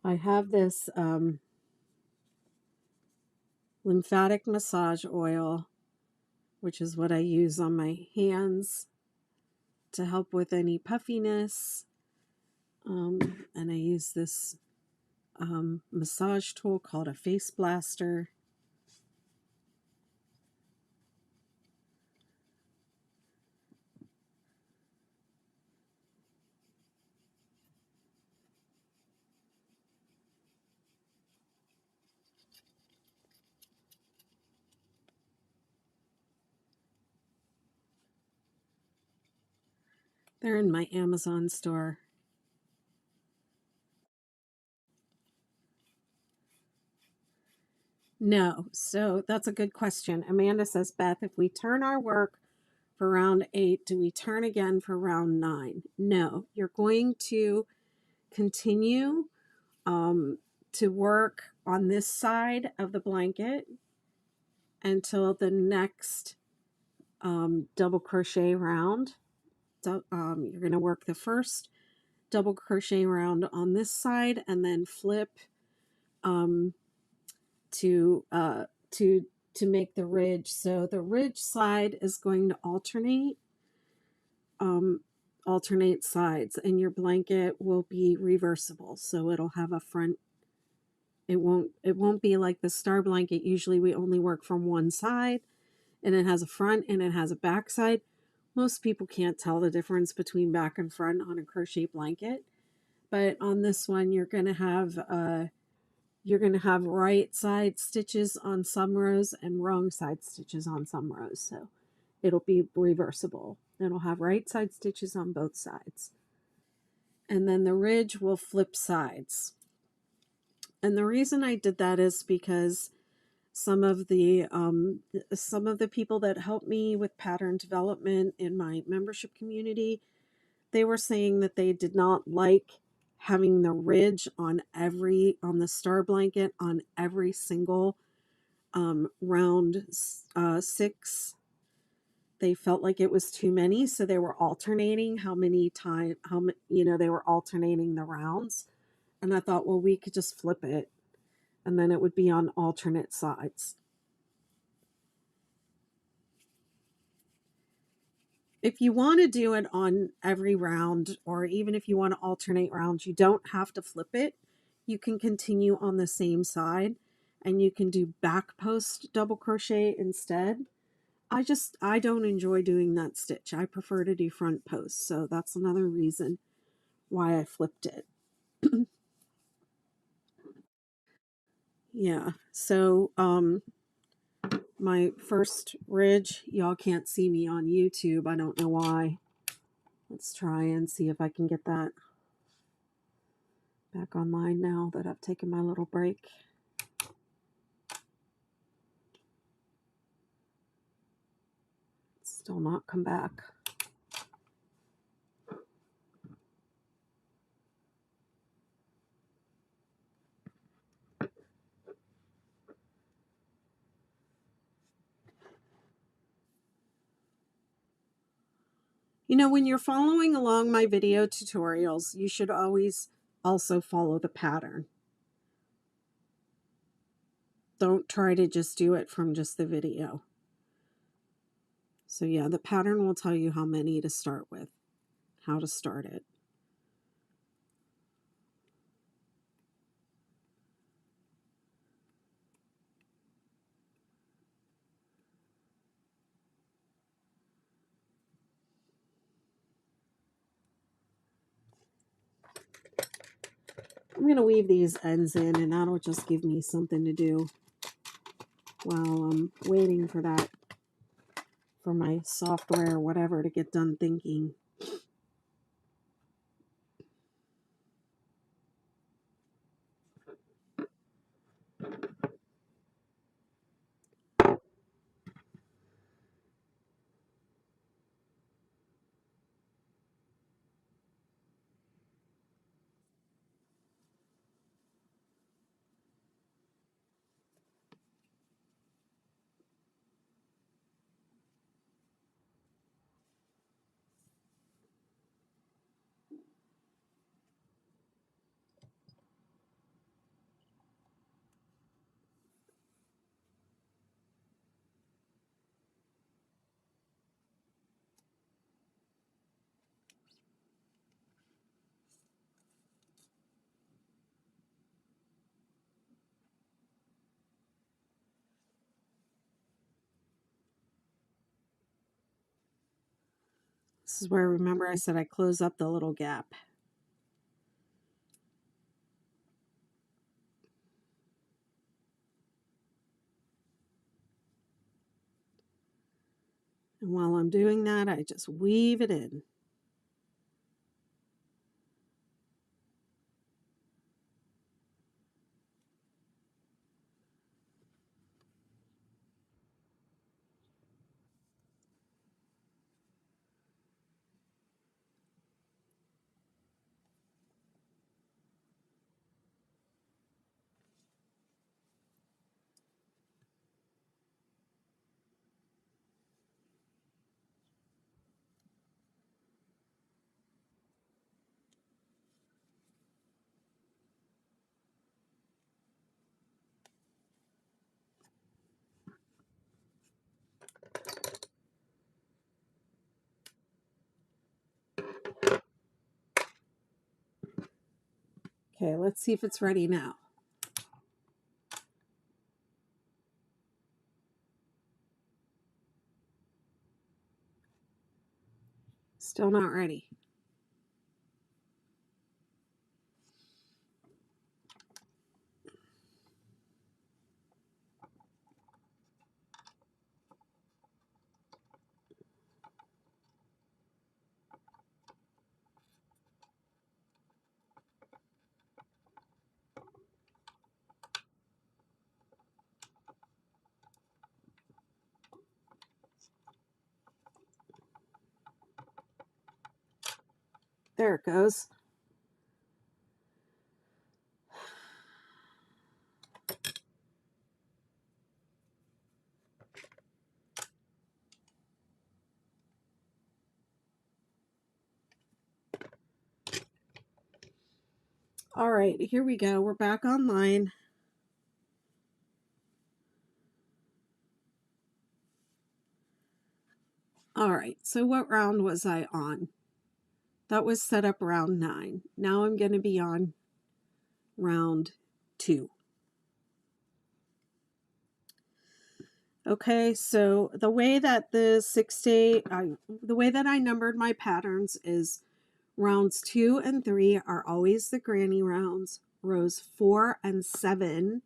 I have this lymphatic massage oil, which is what I use on my hands to help with any puffiness. And I use this massage tool called a face blaster. They're in my Amazon store. No, so that's a good question. Amanda says, Beth, if we turn our work for round 8, do we turn again for round 9? No, you're going to continue to work on this side of the blanket until the next double crochet round. So, you're going to work the first double crochet round on this side and then flip to make the ridge. So the ridge side is going to alternate sides, and your blanket will be reversible. So it'll have a front. It won't be like the star blanket. Usually we only work from one side, and it has a front and it has a back side. Most people can't tell the difference between back and front on a crochet blanket, but on this one you're going to have right side stitches on some rows and wrong side stitches on some rows. So it'll be reversible. It'll have right side stitches on both sides. And then the ridge will flip sides. And the reason I did that is because some of the people that helped me with pattern development in my membership community, they were saying that they did not like having the ridge on the star blanket on every single round 6. They felt like it was too many, so they were alternating they were alternating the rounds. And I thought, well, we could just flip it and then it would be on alternate sides. If you want to do it on every round, or even if you want to alternate rounds, you don't have to flip it. You can continue on the same side and you can do back post double crochet instead. I don't enjoy doing that stitch. I prefer to do front post. So that's another reason why I flipped it. Yeah. So, my first ridge, y'all can't see me on YouTube. I don't know why. Let's try and see if I can get that back online now that I've taken my little break. Still not come back. You know, when you're following along my video tutorials, you should always also follow the pattern. Don't try to just do it from just the video. So yeah, the pattern will tell you how many to start with, how to start it. I'm going to weave these ends in, and that'll just give me something to do while I'm waiting for my software or whatever to get done thinking. This is where, remember I said I close up the little gap. And while I'm doing that, I just weave it in. Okay, let's see if it's ready now. Still not ready. There it goes. All right, here we go. We're back online. All right, so what round was I on? That was set up round 9. Now I'm going to be on round 2. Okay, so the way that the the way that I numbered my patterns is rounds 2 and 3 are always the granny rounds. Rows 4 and 7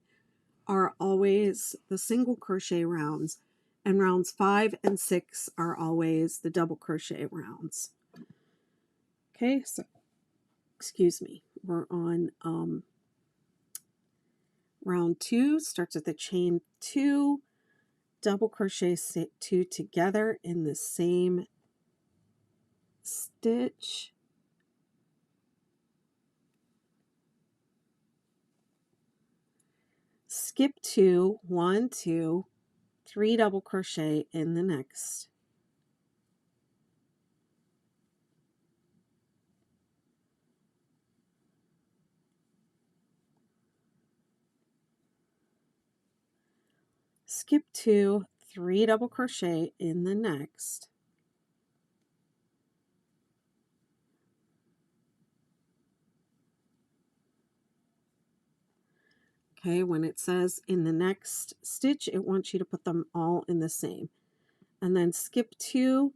are always the single crochet rounds, and rounds 5 and 6 are always the double crochet rounds. Okay, so excuse me, we're on round 2, starts at the chain 2, double crochet 2 together in the same stitch. Skip 2, 1, 2, 3 double crochet in the next. Skip 2, 3 double crochet in the next. Okay, when it says in the next stitch, it wants you to put them all in the same. And then skip 2,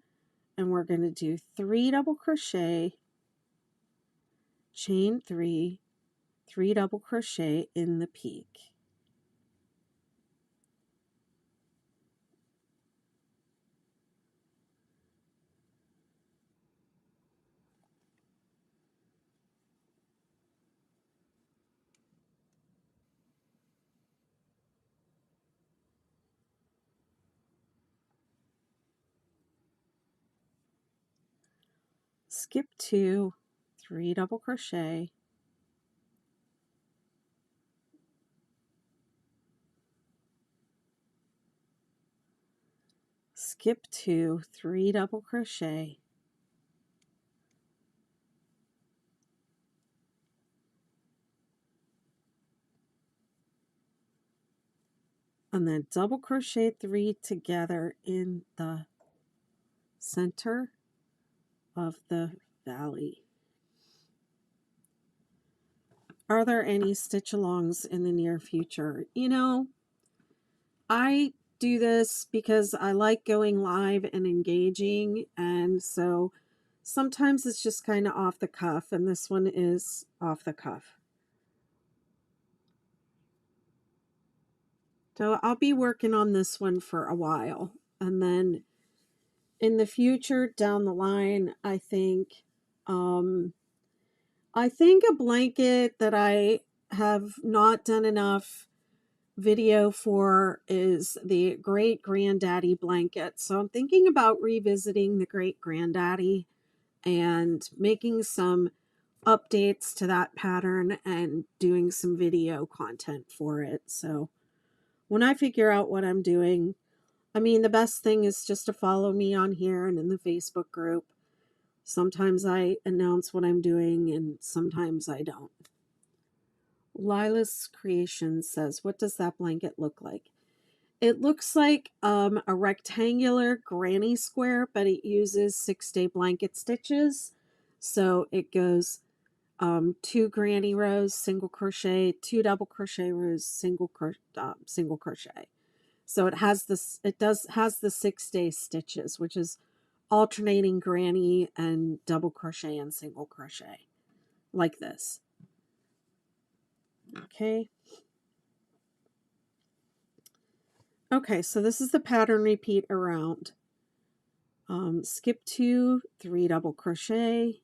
and we're going to do 3 double crochet, chain 3, 3 double crochet in the peak. Skip 2, 3 double crochet, skip 2, 3 double crochet, and then double crochet 3 together in the center of the valley. Are there any stitch alongs in the near future? You know, I do this because I like going live and engaging, and so sometimes it's just kind of off the cuff, and this one is off the cuff. So I'll be working on this one for a while, and then in the future down the line, I think a blanket that I have not done enough video for is the great granddaddy blanket. So I'm thinking about revisiting the great granddaddy and making some updates to that pattern and doing some video content for it. So when I figure out what I'm doing, I mean, the best thing is just to follow me on here and in the Facebook group. Sometimes I announce what I'm doing and sometimes I don't. Lila's Creation says, what does that blanket look like? It looks like a rectangular granny square, but it uses 6-day blanket stitches. So it goes 2 granny rows, single crochet, 2 double crochet rows, single crochet. So it has this, has the 6-day stitches, which is alternating granny and double crochet and single crochet, like this. Okay. Okay, so this is the pattern repeat around. Skip 2, 3 double crochet,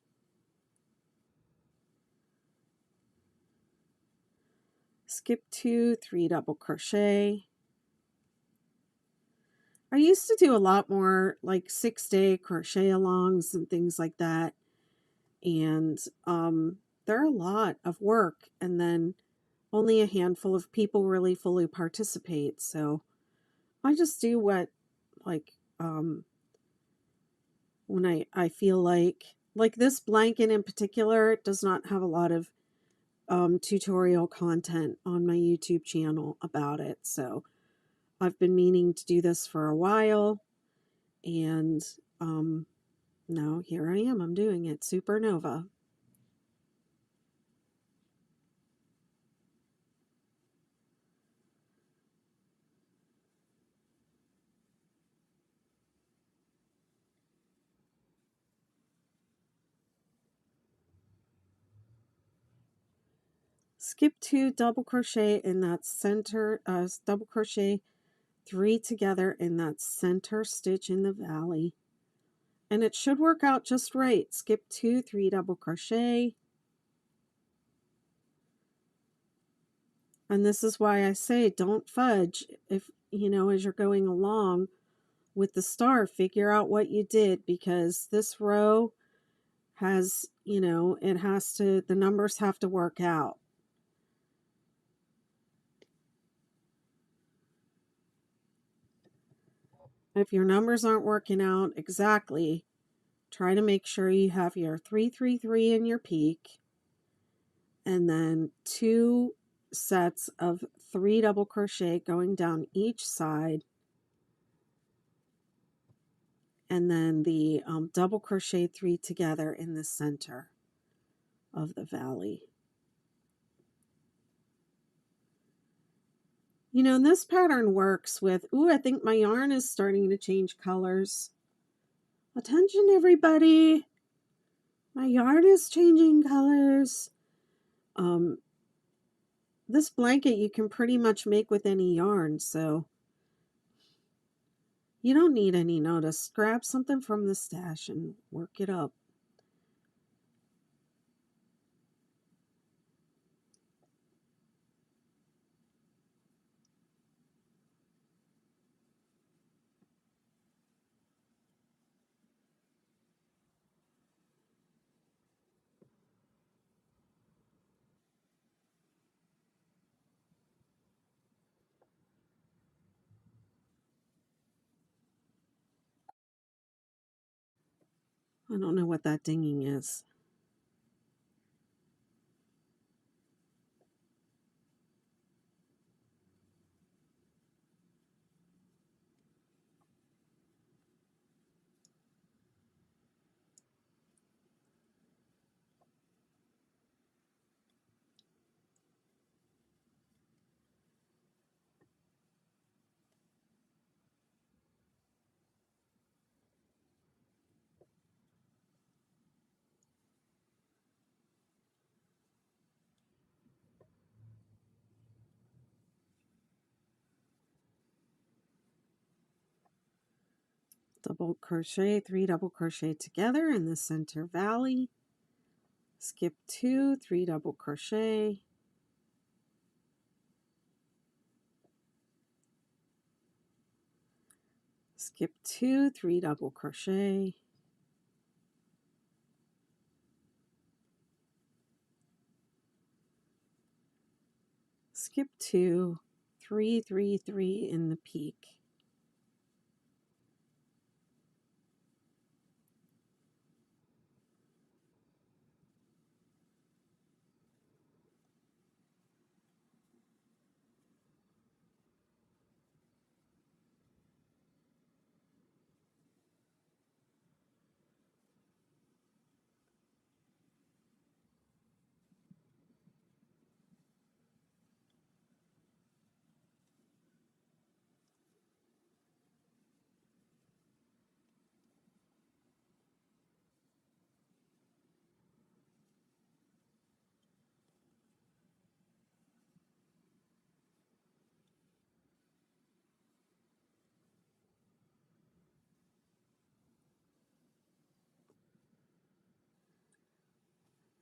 skip 2, 3 double crochet. I used to do a lot more like 6-day crochet alongs and things like that. And they're a lot of work, and then only a handful of people really fully participate. So I just do what, like, when I feel like this blanket in particular does not have a lot of tutorial content on my YouTube channel about it. So I've been meaning to do this for a while, and now here I am. I'm doing it. Supernova. Skip 2, double crochet in that center, double crochet 3 together in that center stitch in the valley. And it should work out just right. Skip 2, 3 double crochet. And this is why I say don't fudge. If, you know, as you're going along with the star, figure out what you did, because this row has, you know, it has to, the numbers have to work out. If your numbers aren't working out exactly, try to make sure you have your 3, 3, 3 in your peak, and then 2 sets of 3 double crochet going down each side, and then the double crochet 3 together in the center of the valley. You know, and this pattern works with, ooh, I think my yarn is starting to change colors. Attention, everybody. My yarn is changing colors. This blanket you can pretty much make with any yarn, so you don't need any notice. Grab something from the stash and work it up. I don't know what that dinging is. Double crochet, 3 double crochet together in the center valley. Skip 2, 3 double crochet. Skip 2, 3 double crochet. Skip 2, 3, 3, 3 in the peak.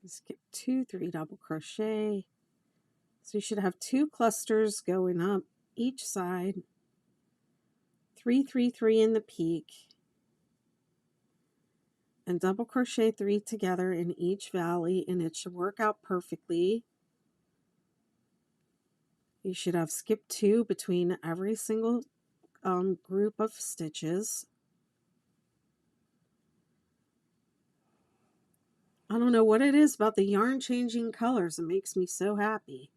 Skip 2, 3 double crochet. So you should have 2 clusters going up each side. 3, 3, 3 in the peak. and double crochet 3 together in each valley, and it should work out perfectly. You should have skip 2 between every single group of stitches. I don't know what it is about the yarn changing colors. It makes me so happy.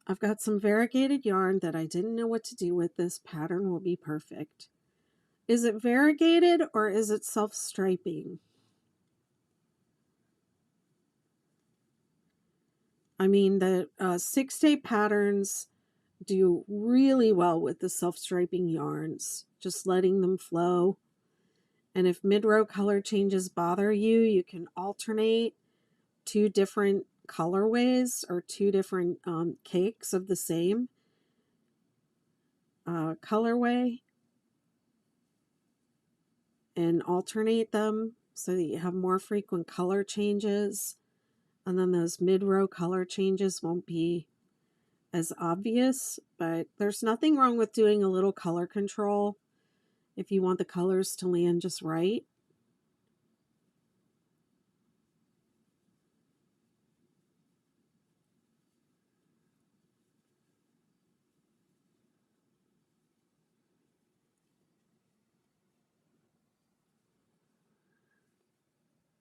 I've got some variegated yarn that I didn't know what to do with. This pattern will be perfect. Is it variegated or is it self-striping? I mean, the 6-day patterns do really well with the self-striping yarns, just letting them flow. And if mid-row color changes bother you, you can alternate 2 different colorways or 2 different cakes of the same colorway and alternate them so that you have more frequent color changes. And then those mid-row color changes won't be as obvious, but there's nothing wrong with doing a little color control if you want the colors to land just right.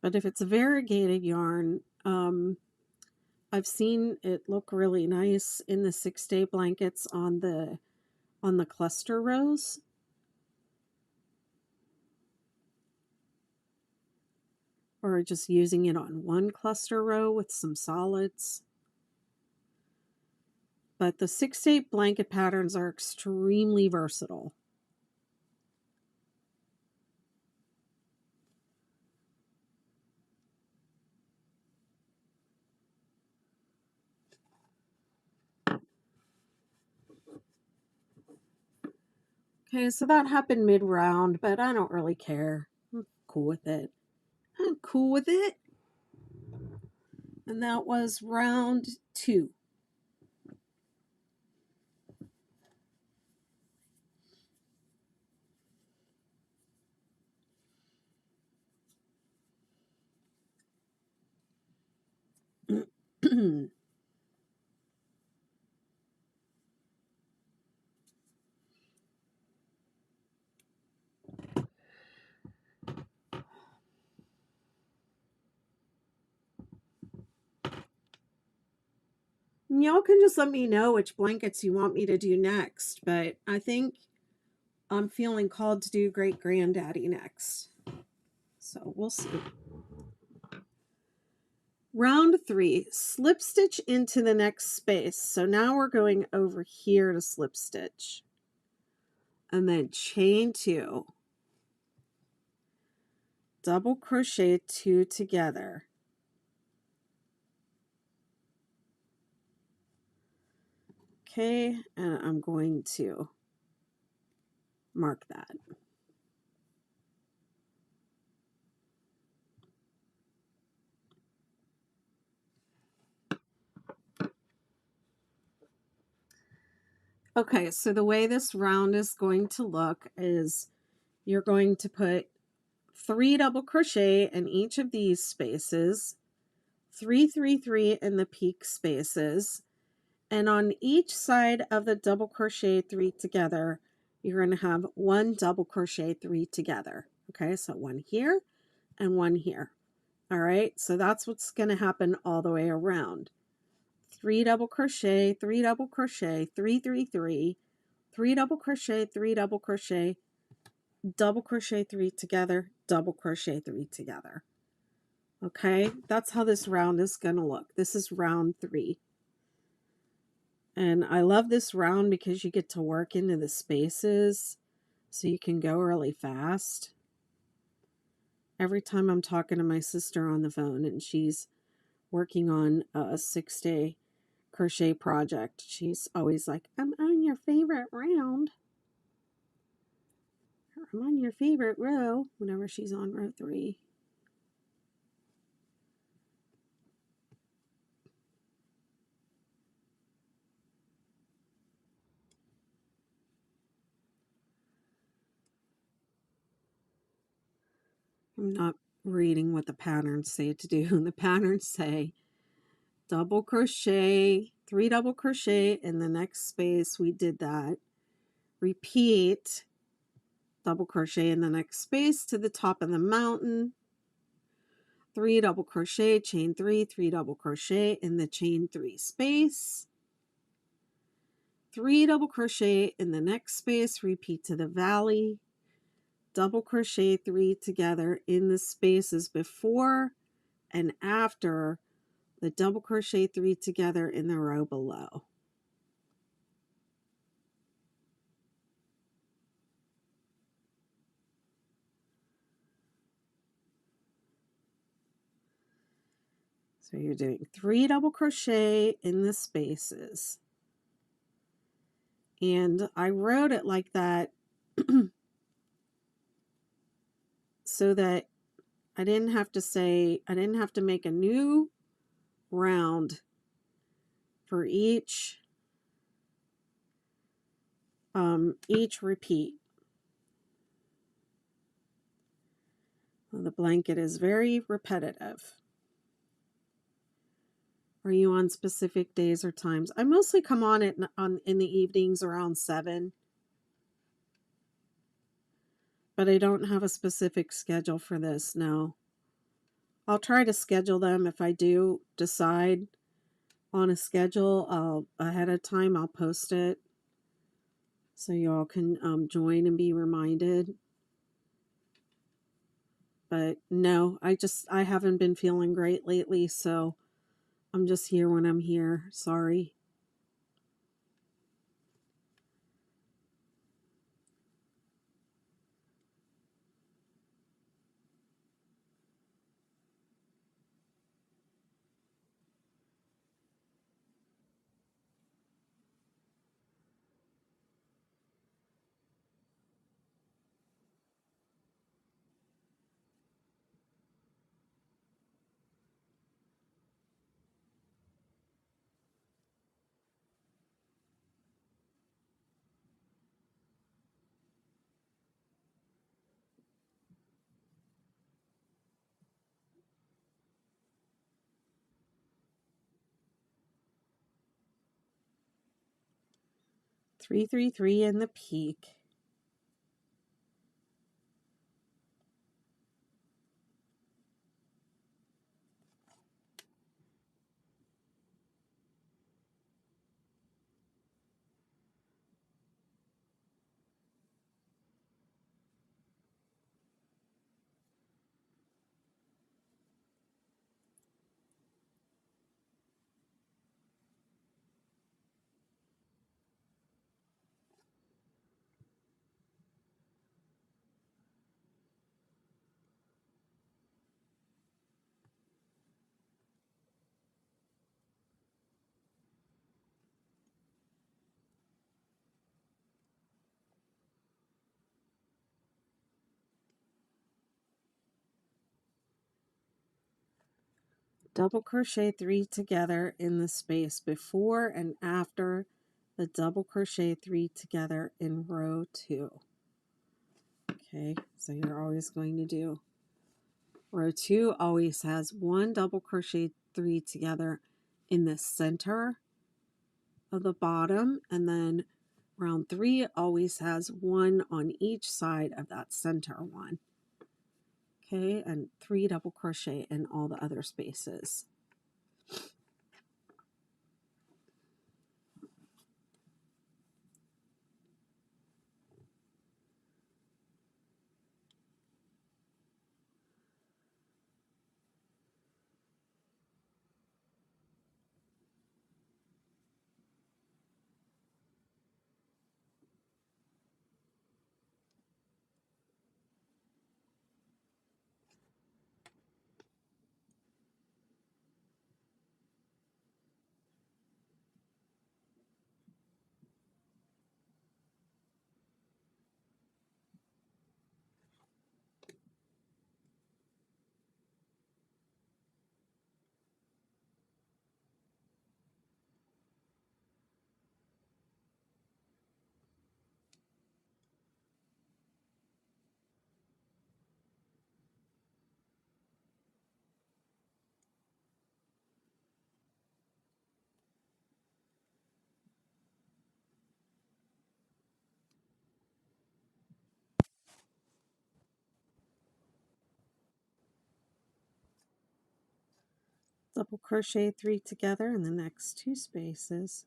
But if it's a variegated yarn, I've seen it look really nice in the 6-day blankets on the cluster rows. Or just using it on one cluster row with some solids. But the 6-day blanket patterns are extremely versatile. Okay, so that happened mid-round, but I don't really care. I'm cool with it. I'm cool with it. And that was round 2. Y'all can just let me know which blankets you want me to do next, but I think I'm feeling called to do Great Granddaddy next. So we'll see. Round 3, slip stitch into the next space. So now we're going over here to slip stitch. And then chain 2. Double crochet 2 together. Okay, and I'm going to mark that. Okay, so the way this round is going to look is you're going to put 3 double crochet in each of these spaces, 3, 3, 3 in the peak spaces, and on each side of the double crochet 3 together, you're going to have 1 double crochet 3 together. Okay, so 1 here and 1 here. All right, so that's what's going to happen all the way around. 3 double crochet, 3 double crochet, 3, 3, 3, 3 double crochet, 3 double crochet, double crochet 3 together, double crochet 3 together. Okay, that's how this round is going to look. This is round 3. And I love this round because you get to work into the spaces so you can go really fast. Every time I'm talking to my sister on the phone and she's working on a 6-day crochet project, she's always like, I'm on your favorite round. I'm on your favorite row whenever she's on row 3. I'm not reading what the patterns say to do. The patterns say double crochet, 3 double crochet in the next space. We did that. Repeat, double crochet in the next space to the top of the mountain. 3 double crochet, chain 3, 3 double crochet in the chain 3 space. 3 double crochet in the next space, repeat to the valley. Double crochet 3 together in the spaces before and after the double crochet 3 together in the row below. So you're doing 3 double crochet in the spaces. And I wrote it like that so that I didn't have to make a new round for each repeat. Well, the blanket is very repetitive. Are you on specific days or times? I mostly come on it in the evenings around 7. But I don't have a specific schedule for this, no. I'll try to schedule them. If I do decide on a schedule, ahead of time, I'll post it so y'all can join and be reminded. But no, I haven't been feeling great lately, so I'm just here when I'm here. Sorry. Three, 3, 3 in the peak. Double crochet 3 together in the space before and after the double crochet 3 together in row 2. Okay, so you're always going to do row 2 always has 1 double crochet 3 together in the center of the bottom, and then round 3 always has 1 on each side of that center one. Okay, and 3 double crochet in all the other spaces. Double crochet 3 together in the next 2 spaces.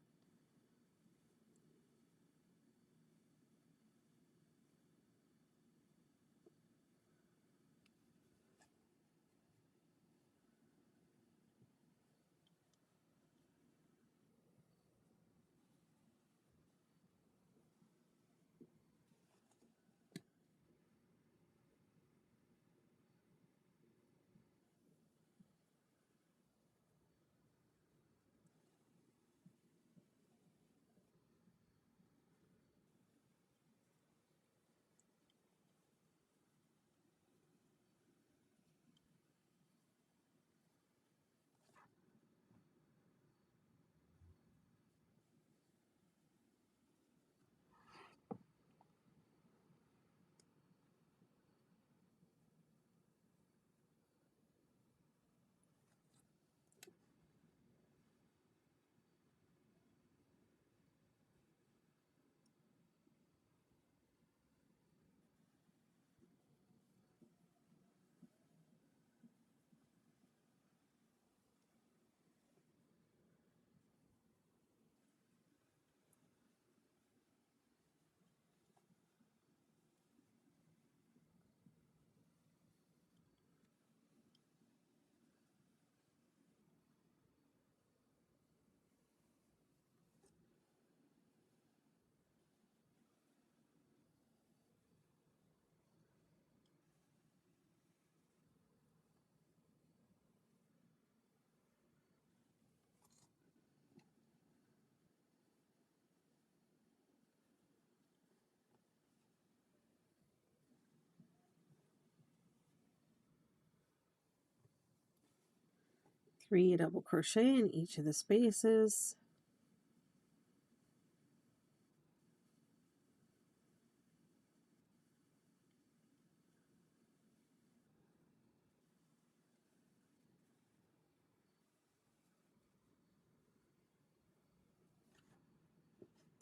Three double crochet in each of the spaces.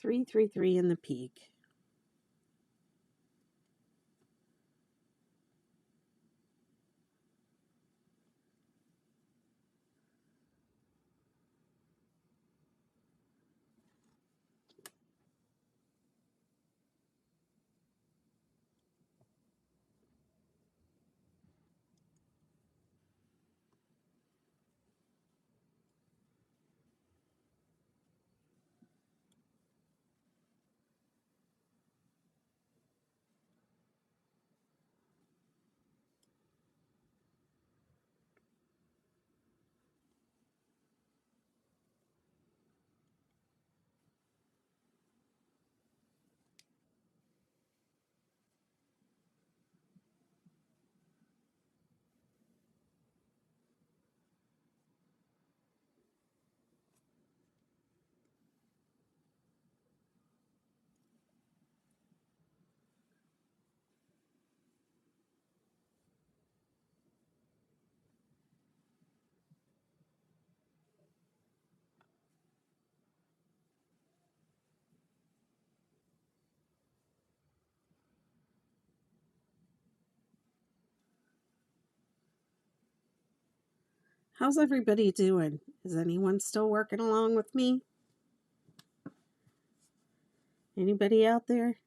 Three, three, three in the peak. How's everybody doing? Is anyone still working along with me? Anybody out there?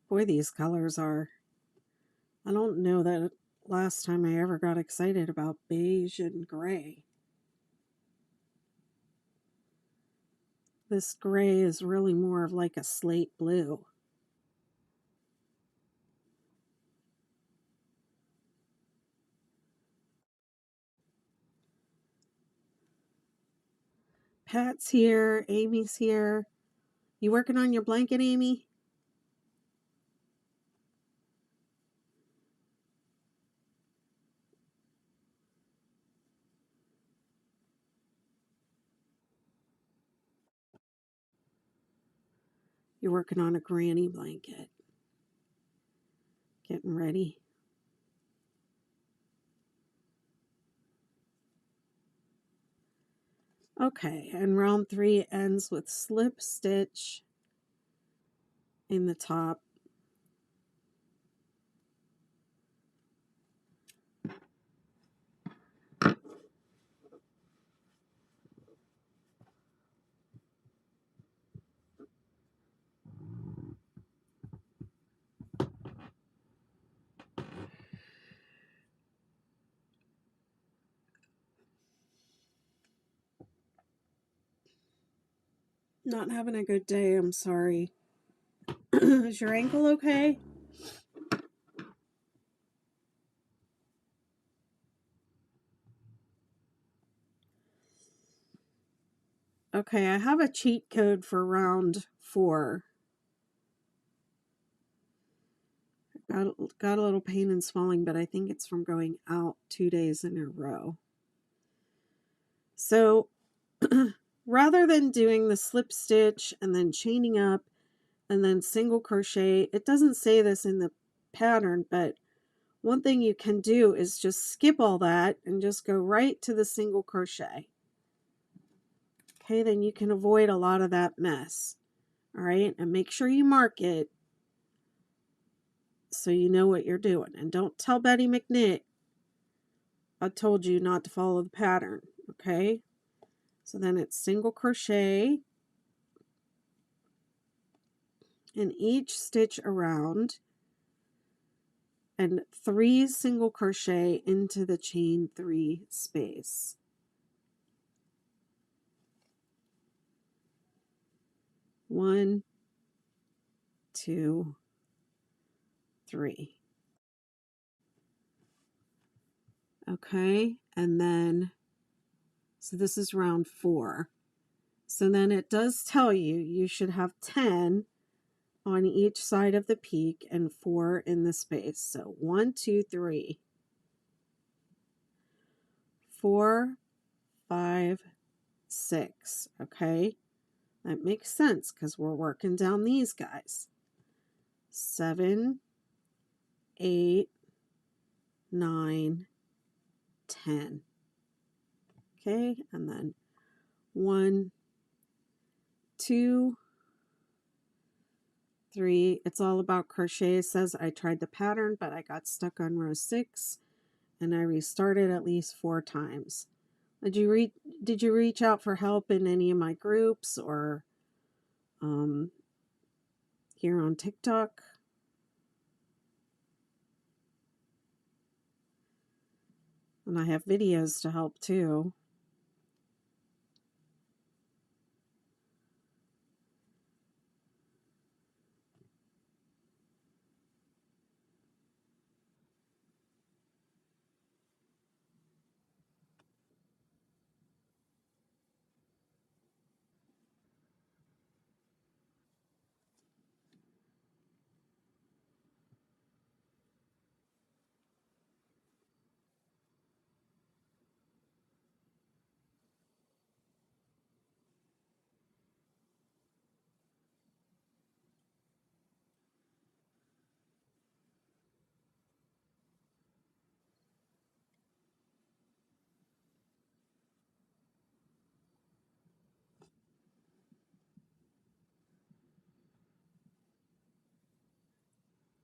Boy, these colors are... I don't know that last time I ever got excited about beige and gray. This gray is really more of like a slate blue. Pat's here. Amy's here. You working on your blanket, Amy? You're working on a granny blanket. Getting ready. Okay, and round 3 ends with slip stitch in the top. Not having a good day, I'm sorry. Is your ankle okay? Okay, I have a cheat code for round 4. Got a little pain and swelling, but I think it's from going out 2 days in a row. So rather than doing the slip stitch and then chaining up and then single crochet, it doesn't say this in the pattern, but one thing you can do is just skip all that and just go right to the single crochet. Okay, then you can avoid a lot of that mess. All right, and make sure you mark it so you know what you're doing. And don't tell Betty McKnitt I told you not to follow the pattern. Okay, so then it's single crochet in each stitch around and 3 single crochet into the chain 3 space. 1, 2, 3. Okay, and then, so this is round 4. So then it does tell you you should have 10 on each side of the peak and 4 in the space. So 1, 2, 3, 4, 5, 6. Okay, that makes sense because we're working down these guys. 7, 8, 9, 10. Okay, and then 1, 2, 3. It's all about crochet. It says I tried the pattern, but I got stuck on row 6 and I restarted at least 4 times. Did you reach out for help in any of my groups or here on TikTok? And I have videos to help too.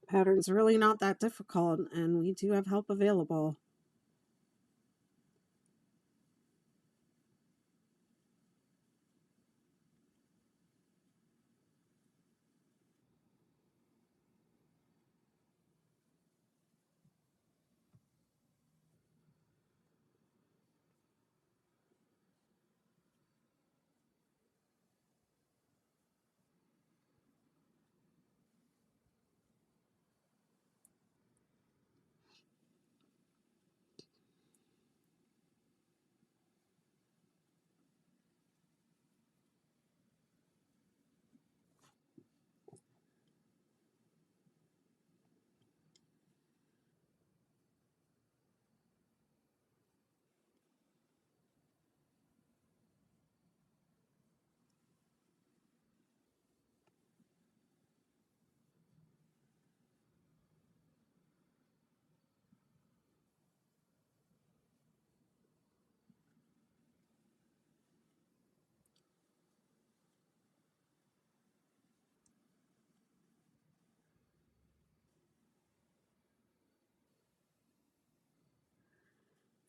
Pattern's really not that difficult, and we do have help available.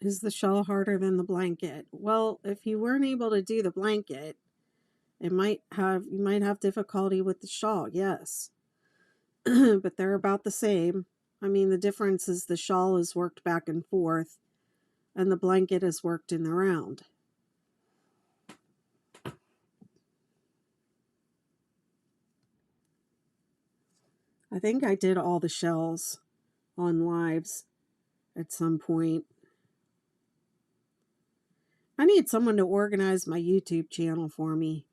Is the shawl harder than the blanket? Well, if you weren't able to do the blanket, you might have difficulty with the shawl, yes. But they're about the same. I mean, the difference is the shawl is worked back and forth and the blanket is worked in the round. I think I did all the shells on lives at some point. I need someone to organize my YouTube channel for me.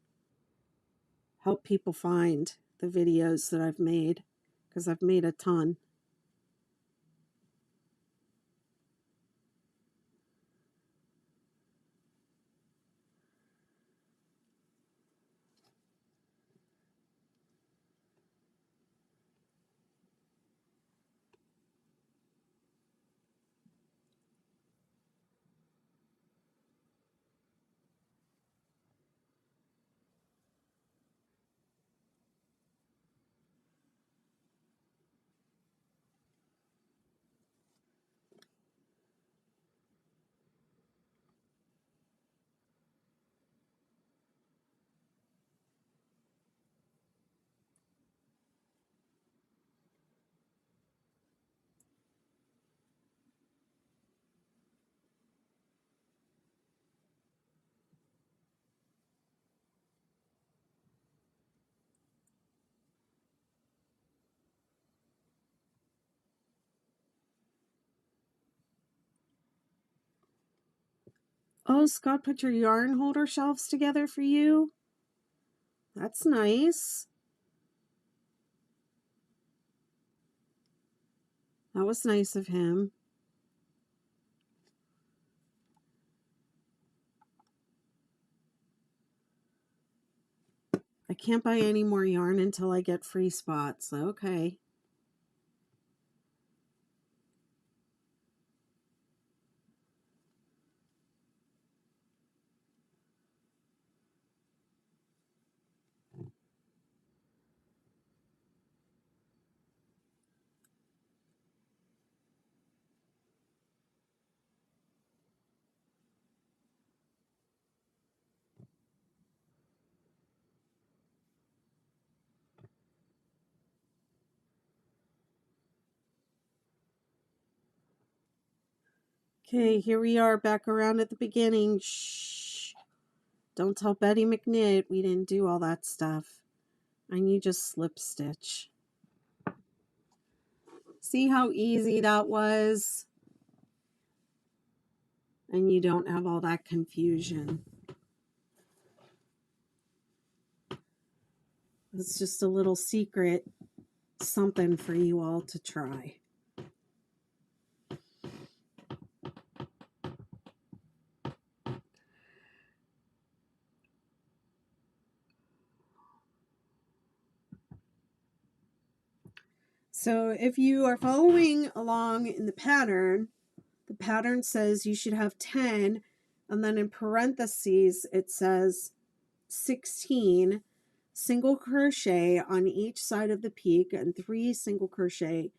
Help people find the videos that I've made, because I've made a ton. Oh, Scott put your yarn holder shelves together for you? That's nice. That was nice of him. I can't buy any more yarn until I get free spots. Okay. Okay, here we are back around at the beginning. Shh. Don't tell Betty McNitt we didn't do all that stuff. And you just slip stitch. See how easy that was? And you don't have all that confusion. It's just a little secret, something for you all to try. So if you are following along in the pattern says you should have 10, and then in parentheses it says 16 single crochet on each side of the peak and 3 single crochet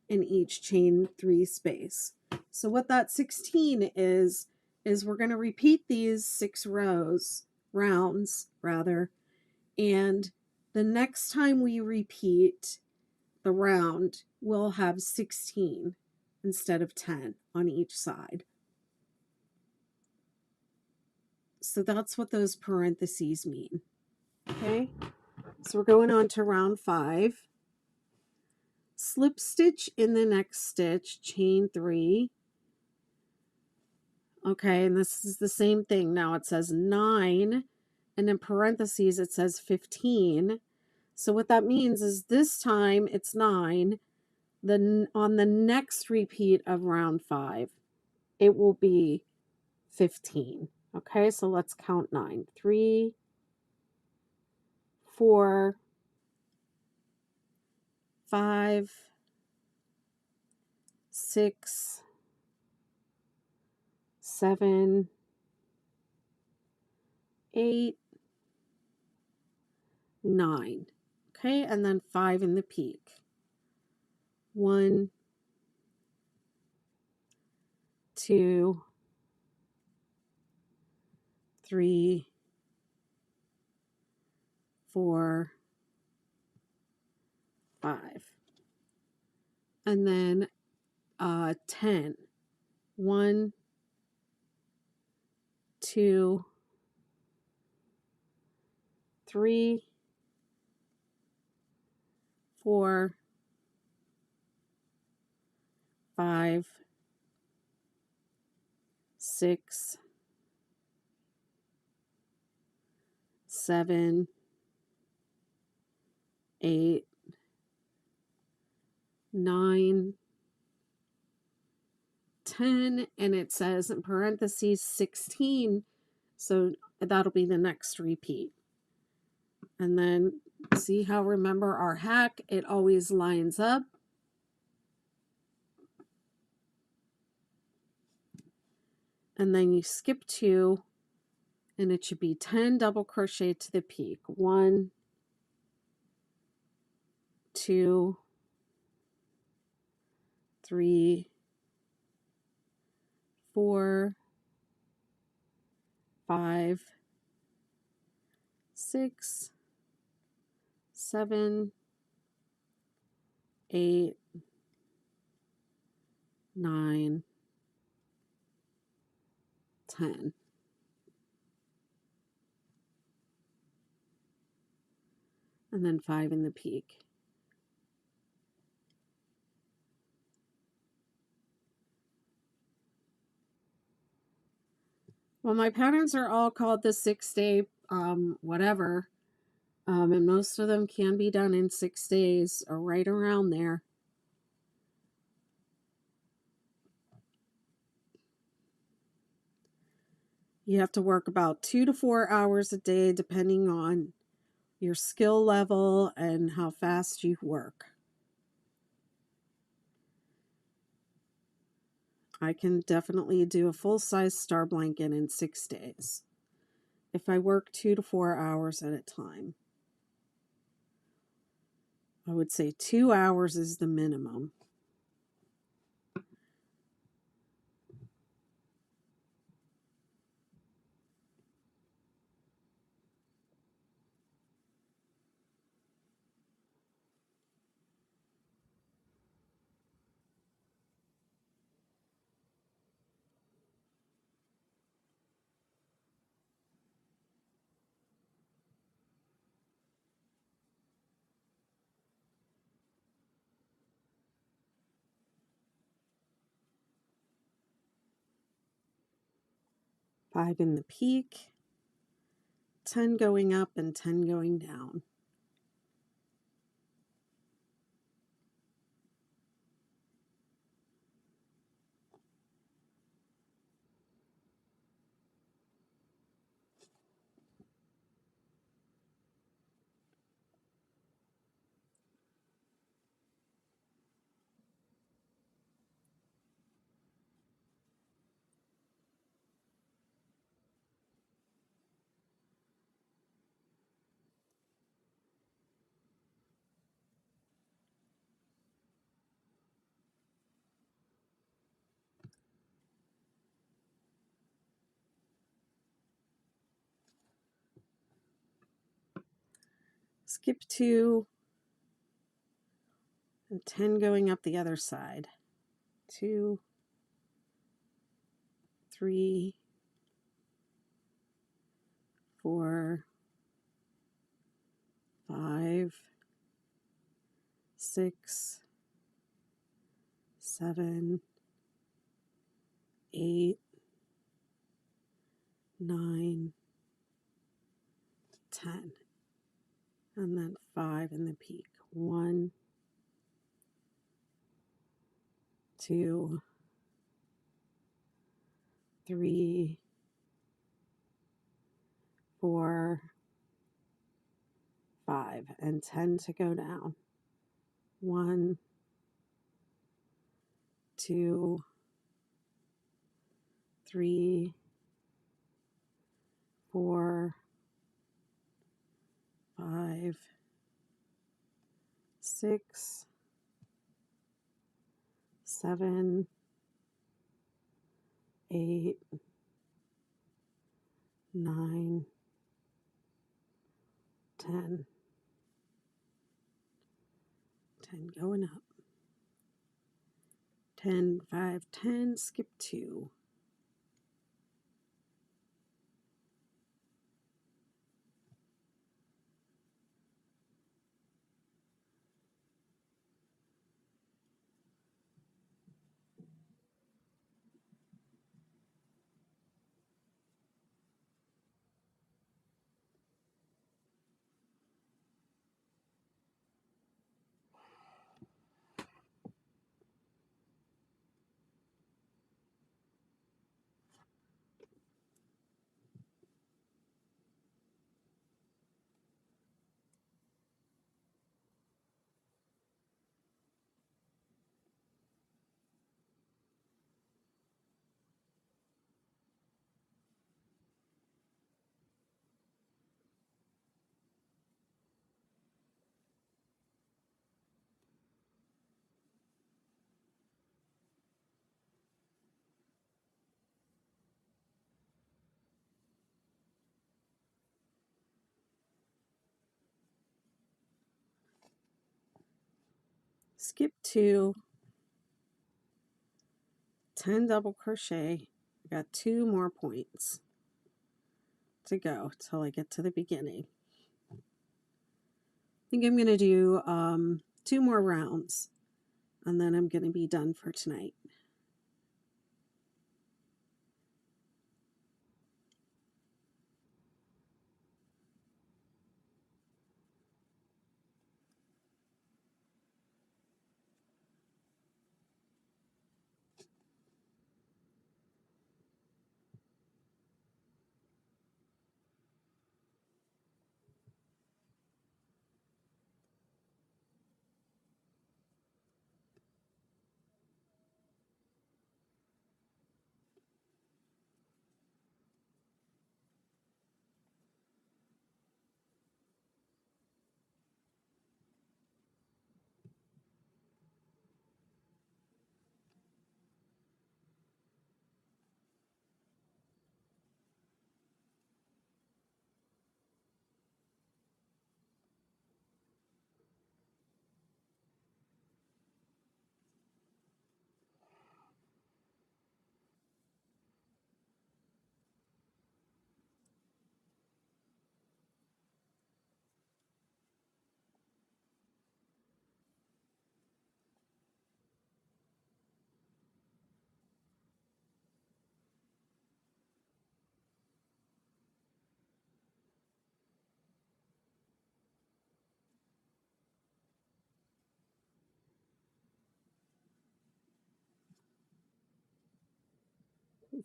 in each chain 3 space. So what that 16 is we're going to repeat these 6 rounds, and the next time we repeat the round, we'll have 16 instead of 10 on each side. So that's what those parentheses mean. Okay, so we're going on to round 5. Slip stitch in the next stitch, chain 3. Okay, and this is the same thing. Now it says 9, and in parentheses it says 15. So what that means is this time it's 9. Then on the next repeat of round 5, it will be 15. Okay, so let's count 9. 3, 4, 5, 6, 7, 8, 9. Okay, and then 5 in the peak. 1, 2, 3, 4, 5. And then 10. 1, 2, 3, 4, 5, 6, 7, 8, 9, 10, and it says in parentheses 16, so that'll be the next repeat. And then see how, remember our hack, it always lines up. And then you skip 2, and it should be 10 double crochet to the peak. 1, 2, 3, 4, 5, 6, 7, 8, 9, 10. And then 5 in the peak. Well, my patterns are all called the 6-day whatever, and most of them can be done in 6 days or right around there. You have to work about 2 to 4 hours a day depending on your skill level and how fast you work. I can definitely do a full-size star blanket in 6 days if I work 2 to 4 hours at a time. I would say 2 hours is the minimum. Five in the peak, 10 going up and 10 going down. Skip 2 and 10 going up the other side. 2, 3, 4, 5, 6, 7, 8, 9, 10. And then 5 in the peak. 1, 2, 3, 4, 5, and 10 to go down. 1, 2, 3, 4, 5, 6, 7, 8, 9, 10. 10 going up. 10, 5, 10, skip 2. skip 2, 10 double crochet. I got 2 more points to go till I get to the beginning. I think I'm going to do 2 more rounds, and then I'm going to be done for tonight.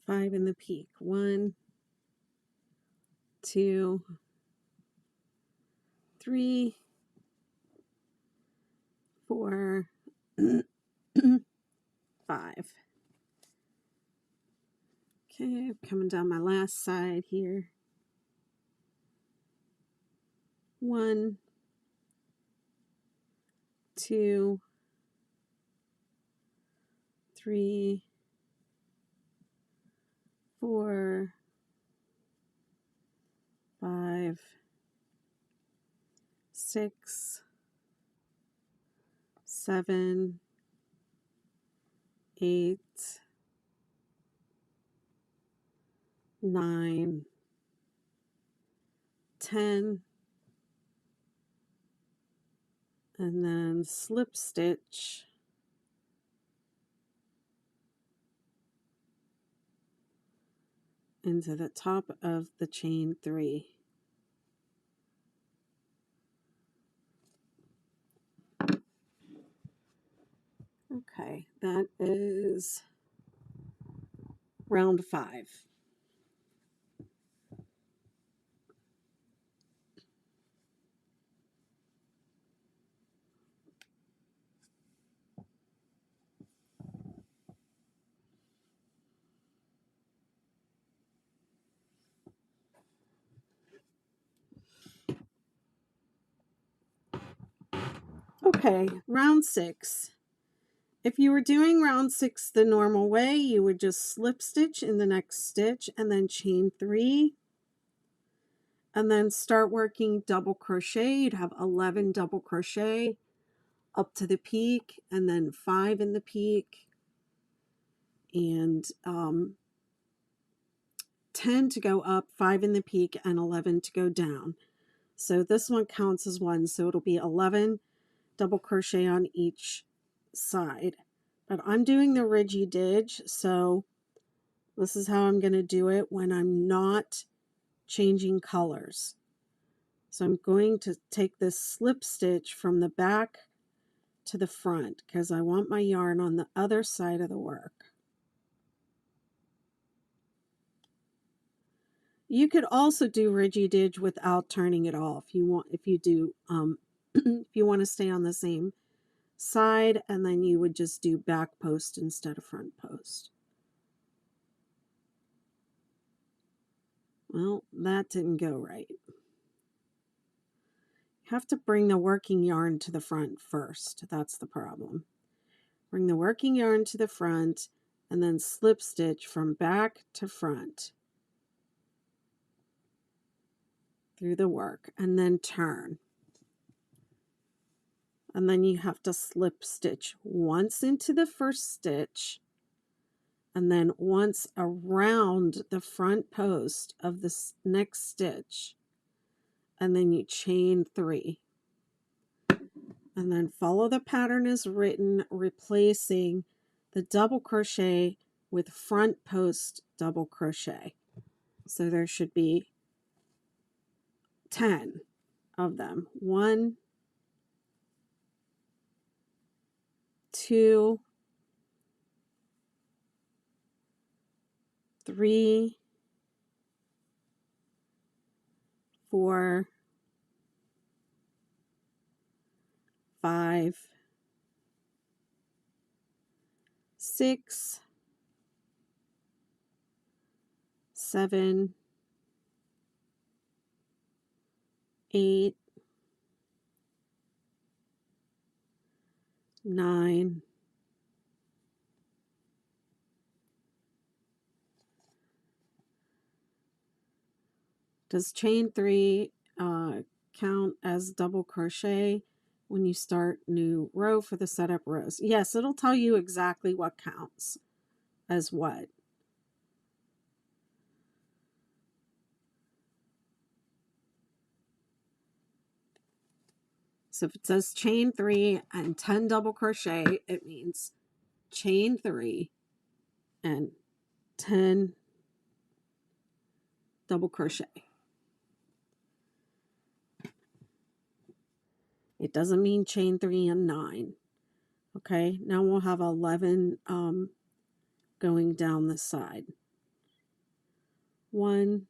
Five in the peak. 1, 2, 3, 4, 5. Okay, coming down my last side here. 1, 2, 3, 4, 5, 6, 7, 8, 9, 10, and then slip stitch into the top of the chain 3. Okay, that is round 5. Okay, round 6. If you were doing round 6 the normal way, you would just slip stitch in the next stitch and then chain 3 and then start working double crochet. You'd have 11 double crochet up to the peak and then 5 in the peak and 10 to go up, 5 in the peak, and 11 to go down. So this one counts as 1, so it'll be 11 double crochet on each side. But I'm doing the Ridgy Didge, so this is how I'm going to do it when I'm not changing colors. So I'm going to take this slip stitch from the back to the front because I want my yarn on the other side of the work. You could also do Ridgy Didge without turning it off. If you want, if you do, if you want to stay on the same side, and then you would just do back post instead of front post. Well, that didn't go right. You have to bring the working yarn to the front first. That's the problem. Bring the working yarn to the front and then slip stitch from back to front through the work and then turn. and then you have to slip stitch once into the first stitch and then once around the front post of the next stitch, and then you chain 3. And then follow the pattern as written, replacing the double crochet with front post double crochet. So there should be 10 of them. 1, 2, 3, 4, 5, 6, 7, 8, 9, 'Does chain 3 count as double crochet when you start new row for the setup rows? Yes, it'll tell you exactly what counts as what. So if it says chain 3 and 10 double crochet, it means chain 3 and 10 double crochet. It doesn't mean chain 3 and 9. Okay, now we'll have 11 going down the side. 1,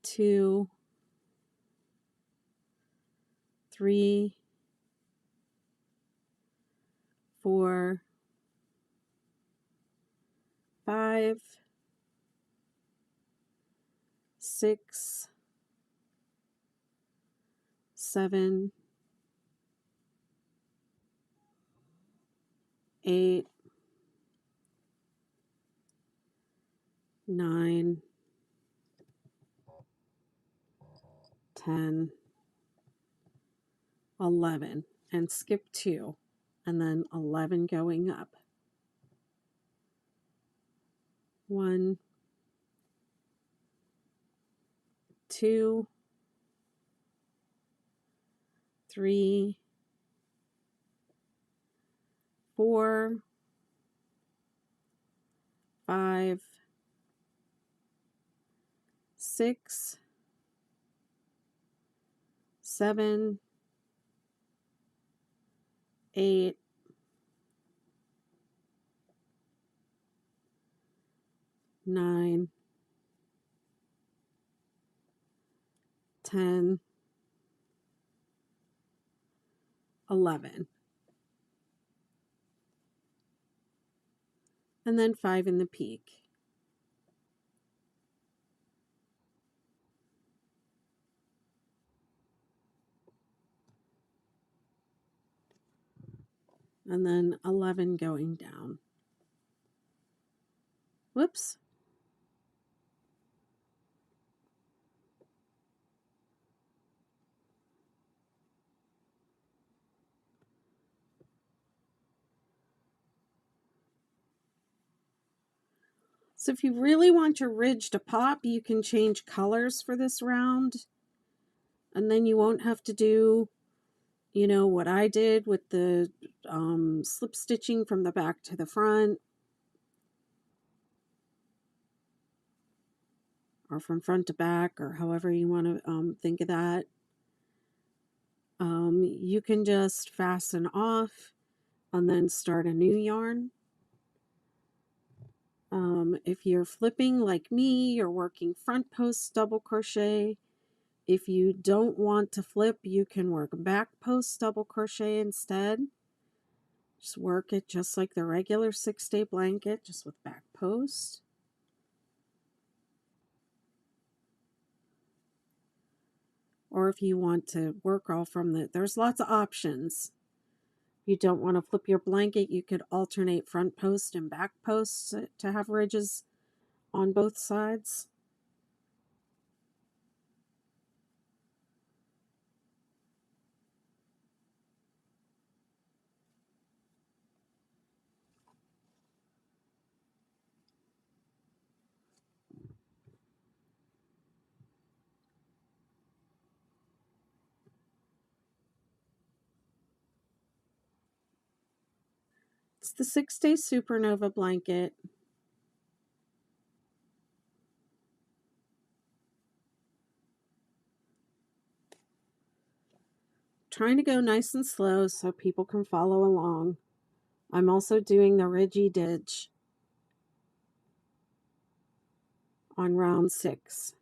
2, 3, 4, 5, 6, 7, 8, 9, 10, 11, and skip 2, and then 11 going up. 1, 2, 3, 4, 5, 6, 7, 8, 9, 10, 11. And then 5 in the peak. And then 11 going down. Whoops. So if you really want your ridge to pop, you can change colors for this round. And then you won't have to do, you know, what I did with the slip stitching from the back to the front. Or from front to back, or however you want to think of that. You can just fasten off and then start a new yarn. If you're flipping like me, you're working front post double crochet. If you don't want to flip, you can work back post double crochet instead. Just work it just like the regular 6-day blanket, just with back post. Or if you want to work all from there's lots of options. If you don't want to flip your blanket, you could alternate front post and back posts to have ridges on both sides. It's the 6-Day Supernova blanket. Trying to go nice and slow so people can follow along. I'm also doing the Ridgy Didge on round 6.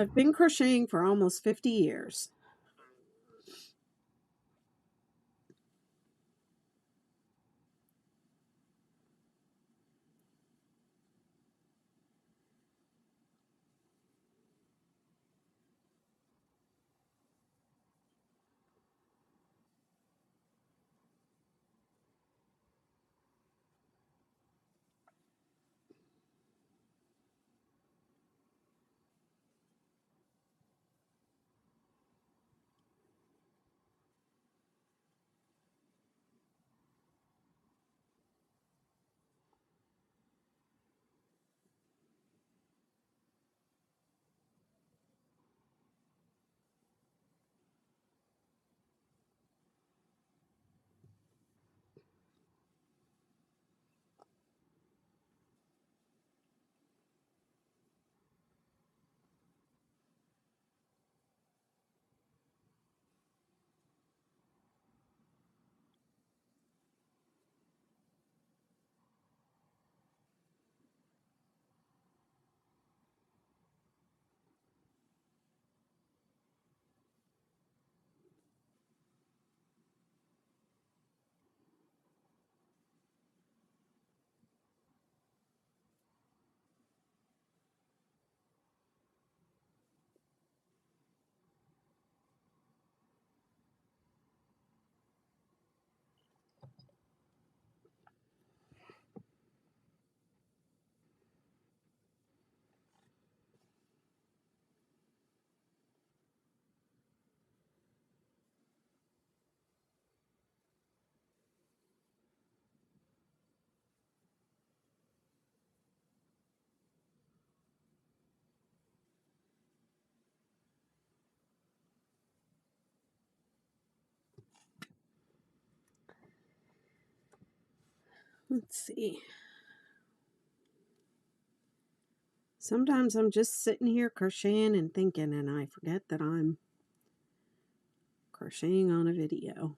I've been crocheting for almost 50 years. Let's see. Sometimes I'm just sitting here crocheting and thinking, and I forget that I'm crocheting on a video.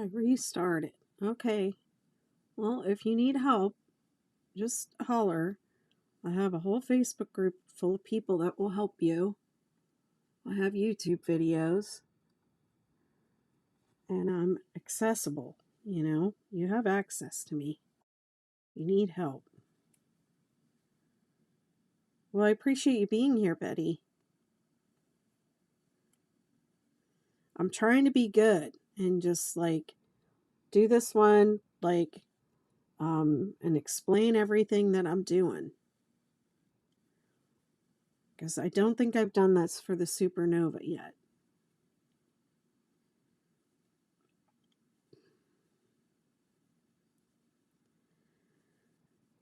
I restarted. Okay. Well, if you need help, just holler. I have a whole Facebook group full of people that will help you. I have YouTube videos. And I'm accessible. You know, you have access to me. You need help. Well, I appreciate you being here, Betty. I'm trying to be good and just like do this one, like, and explain everything that I'm doing. Because I don't think I've done this for the Supernova yet.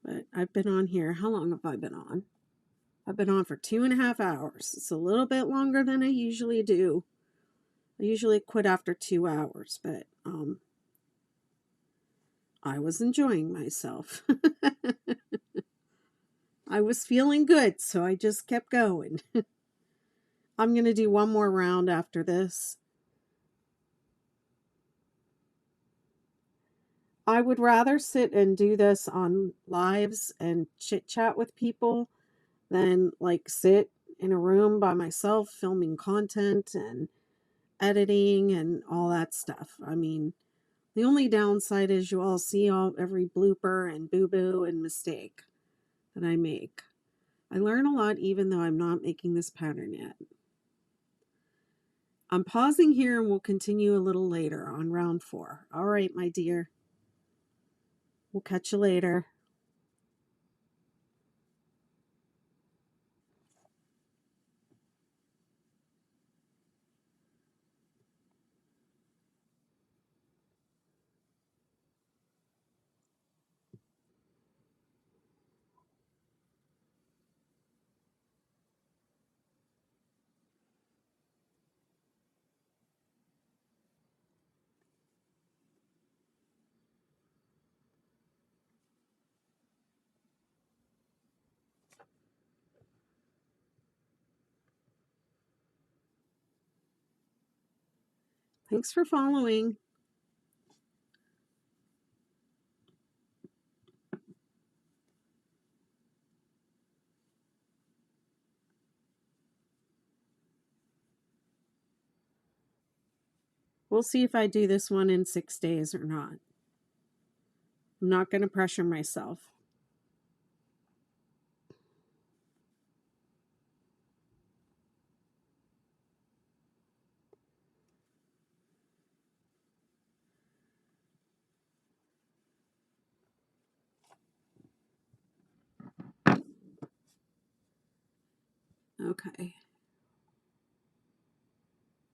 But I've been on here. How long have I been on? I've been on for 2.5 hours. It's a little bit longer than I usually do. I usually quit after 2 hours, but I was enjoying myself. I was feeling good, so I just kept going. I'm going to do one more round after this. I would rather sit and do this on lives and chit chat with people than like sit in a room by myself filming content and editing and all that stuff. I mean, the only downside is you all see every blooper and boo-boo and mistake that I make. I learn a lot even though I'm not making this pattern yet. I'm pausing here and we'll continue a little later on round 4. All right, my dear. We'll catch you later. Thanks for following. We'll see if I do this one in 6 days or not. I'm not going to pressure myself. Okay.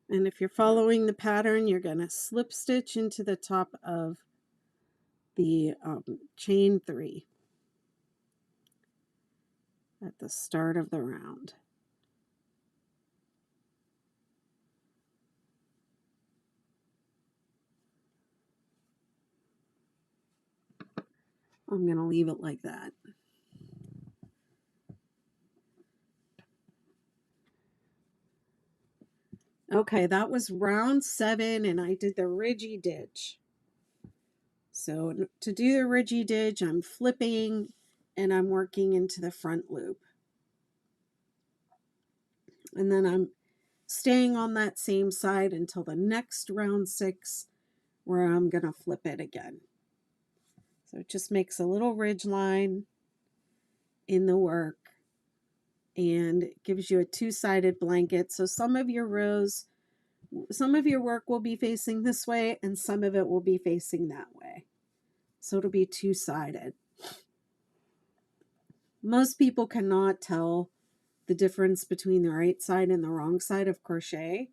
And if you're following the pattern, you're going to slip stitch into the top of the chain 3 at the start of the round. I'm going to leave it like that. Okay, that was round 7 and I did the Ridgy Didge. So to do the Ridgy Didge, I'm flipping and I'm working into the front loop. And then I'm staying on that same side until the next round 6 where I'm going to flip it again. So it just makes a little ridge line in the work and gives you a 2-sided blanket. So some of your rows, some of your work will be facing this way and some of it will be facing that way. So it'll be 2-sided. Most people cannot tell the difference between the right side and the wrong side of crochet.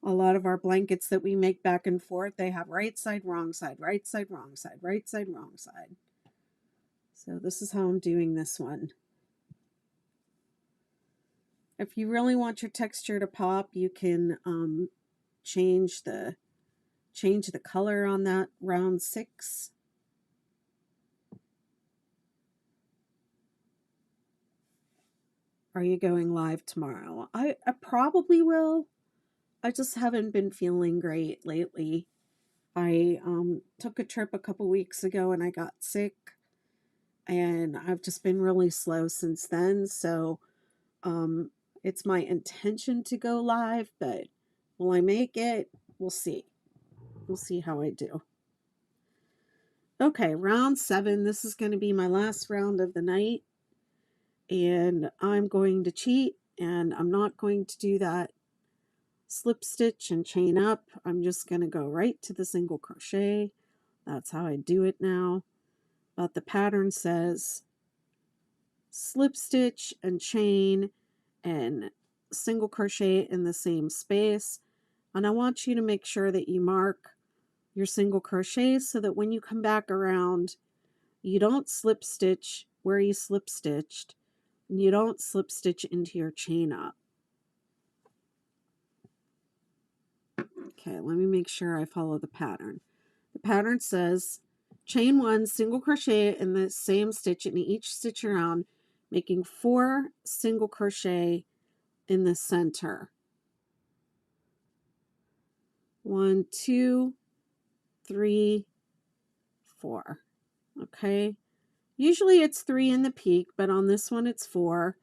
A lot of our blankets that we make back and forth, they have right side, wrong side, right side, wrong side, right side, wrong side. So this is how I'm doing this one. If you really want your texture to pop, you can change the color on that round 6. are you going live tomorrow? I probably will. I just haven't been feeling great lately. I took a trip a couple weeks ago and I got sick, and I've just been really slow since then. So um, it's my intention to go live, but will I make it? We'll see. We'll see how I do. Okay, round 7. This is going to be my last round of the night, and I'm going to cheat, and I'm not going to do that slip stitch and chain up. I'm just going to go right to the single crochet. That's how I do it now. But the pattern says slip stitch and chain and single crochet in the same space. And I want you to make sure that you mark your single crochets so that when you come back around, you don't slip stitch where you slip stitched. You don't slip stitch into your chain up. Okay, let me make sure I follow the pattern. The pattern says chain 1, single crochet in the same stitch in each stitch around, making 4 single crochet in the center. 1, 2, 3, 4. Okay. Usually it's 3 in the peak, but on this one it's 4.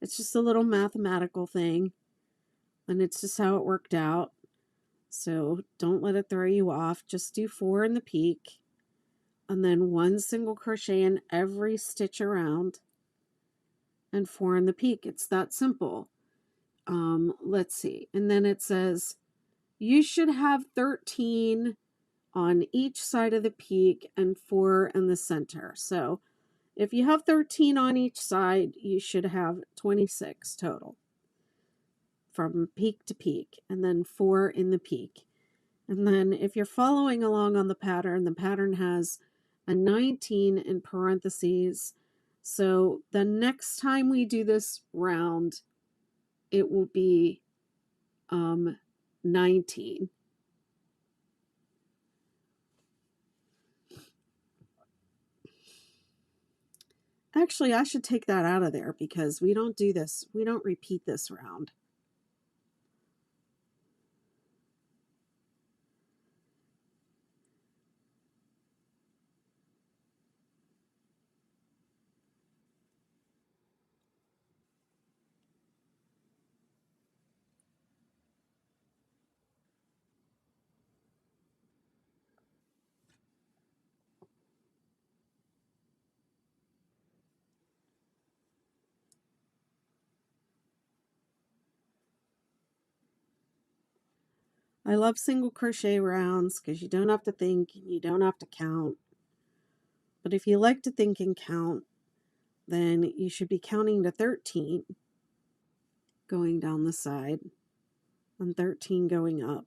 It's just a little mathematical thing, and it's just how it worked out. So don't let it throw you off. Just do 4 in the peak, and then 1 single crochet in every stitch around, and 4 in the peak. It's that simple. Let's see. And then it says you should have 13 on each side of the peak and 4 in the center. So if you have 13 on each side, you should have 26 total from peak to peak, and then 4 in the peak. And then if you're following along on the pattern has a 19 in parentheses. So the next time we do this round, it will be 19. Actually, I should take that out of there because we don't do this. We don't repeat this round. I love single crochet rounds because you don't have to think and you don't have to count. But if you like to think and count, then you should be counting to 13 going down the side and 13 going up.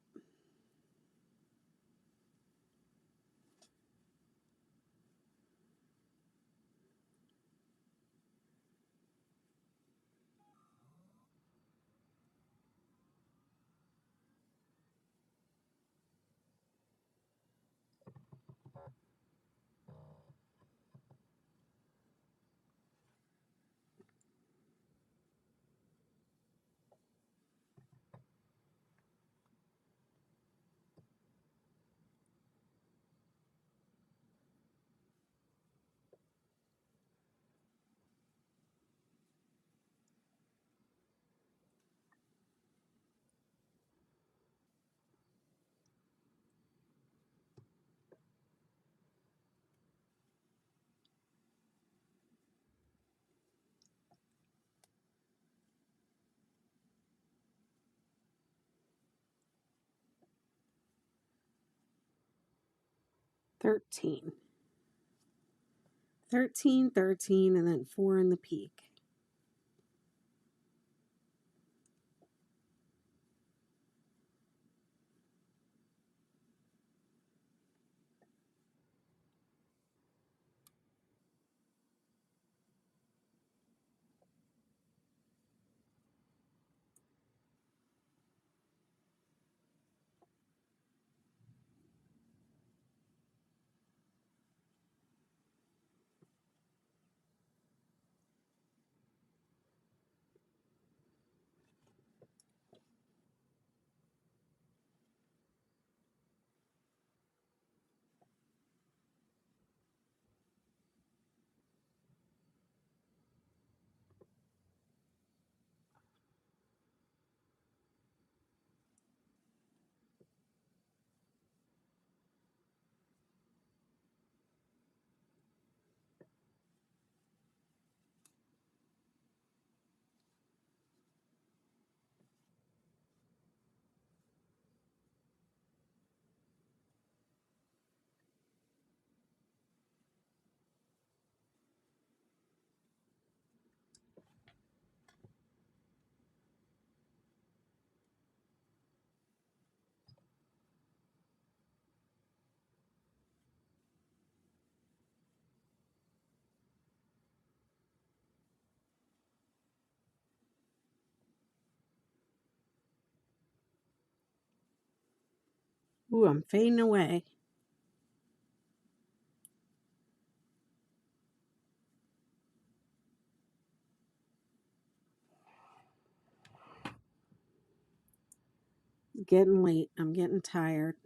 Thirteen, 13, 13, and then 4 in the peak. Ooh, I'm fading away. Getting late. I'm getting tired.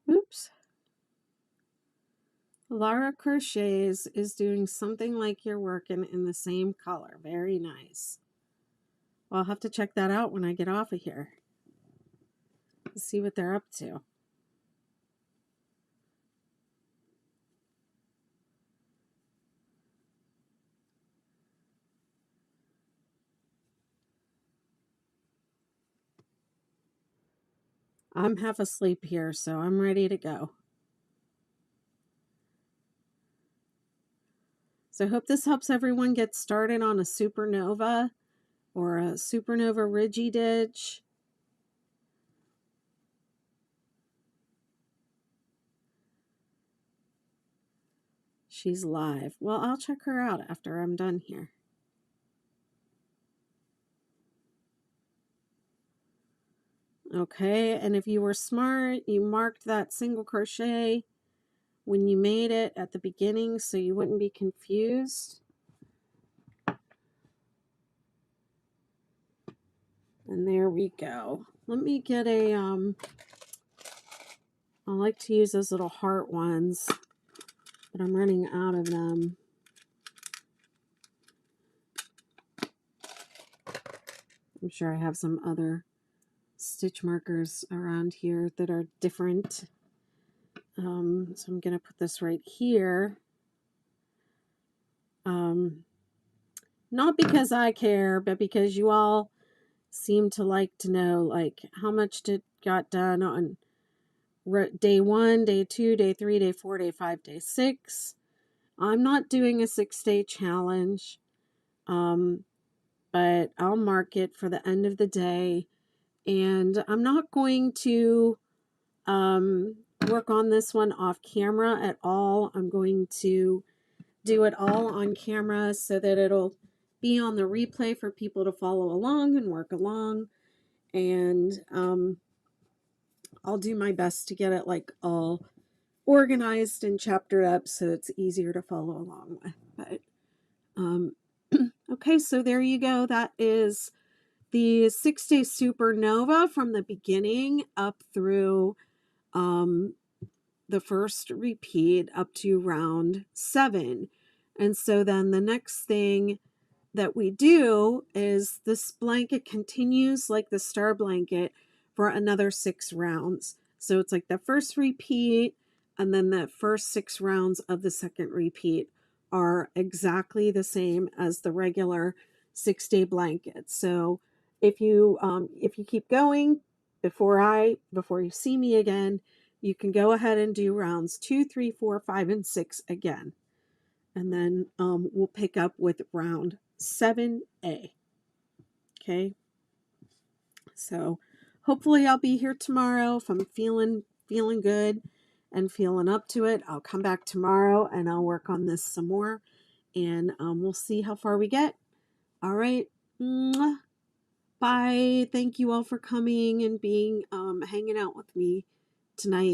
Oops. Laura Crochets is doing something like you're working in the same color. Very nice. Well, I'll have to check that out when I get off of here. See what they're up to. I'm half asleep here, so I'm ready to go. So I hope this helps everyone get started on a supernova or a supernova Ridgy Didge. She's live. Well, I'll check her out after I'm done here. Okay, and if you were smart, you marked that single crochet when you made it at the beginning so you wouldn't be confused. And there we go. Let me get a, I like to use those little heart ones, but I'm running out of them. I'm sure I have some other stitch markers around here that are different. So I'm going to put this right here. Not because I care, but because you all seem to like to know, like, how much got done on day 1, day 2, day 3, day 4, day 5, day 6. I'm not doing a 6-day challenge, but I'll mark it for the end of the day. And I'm not going to work on this one off camera at all. I'm going to do it all on camera so that it'll be on the replay for people to follow along and work along. And I'll do my best to get it like all organized and chaptered up so it's easier to follow along with. But okay, so there you go. That is the 6-day supernova from the beginning up through the first repeat up to round 7. And so then the next thing that we do is this blanket continues like the star blanket for another 6 rounds. So it's like the first repeat and then the first 6 rounds of the second repeat are exactly the same as the regular 6-day blanket. So if you keep going before you see me again, you can go ahead and do rounds 2, 3, 4, 5, and 6 again. And then we'll pick up with round 7A. Okay. So hopefully I'll be here tomorrow. If I'm feeling good and feeling up to it, I'll come back tomorrow and I'll work on this some more. And we'll see how far we get. All right. Mwah. Bye. Thank you all for coming and being hanging out with me tonight.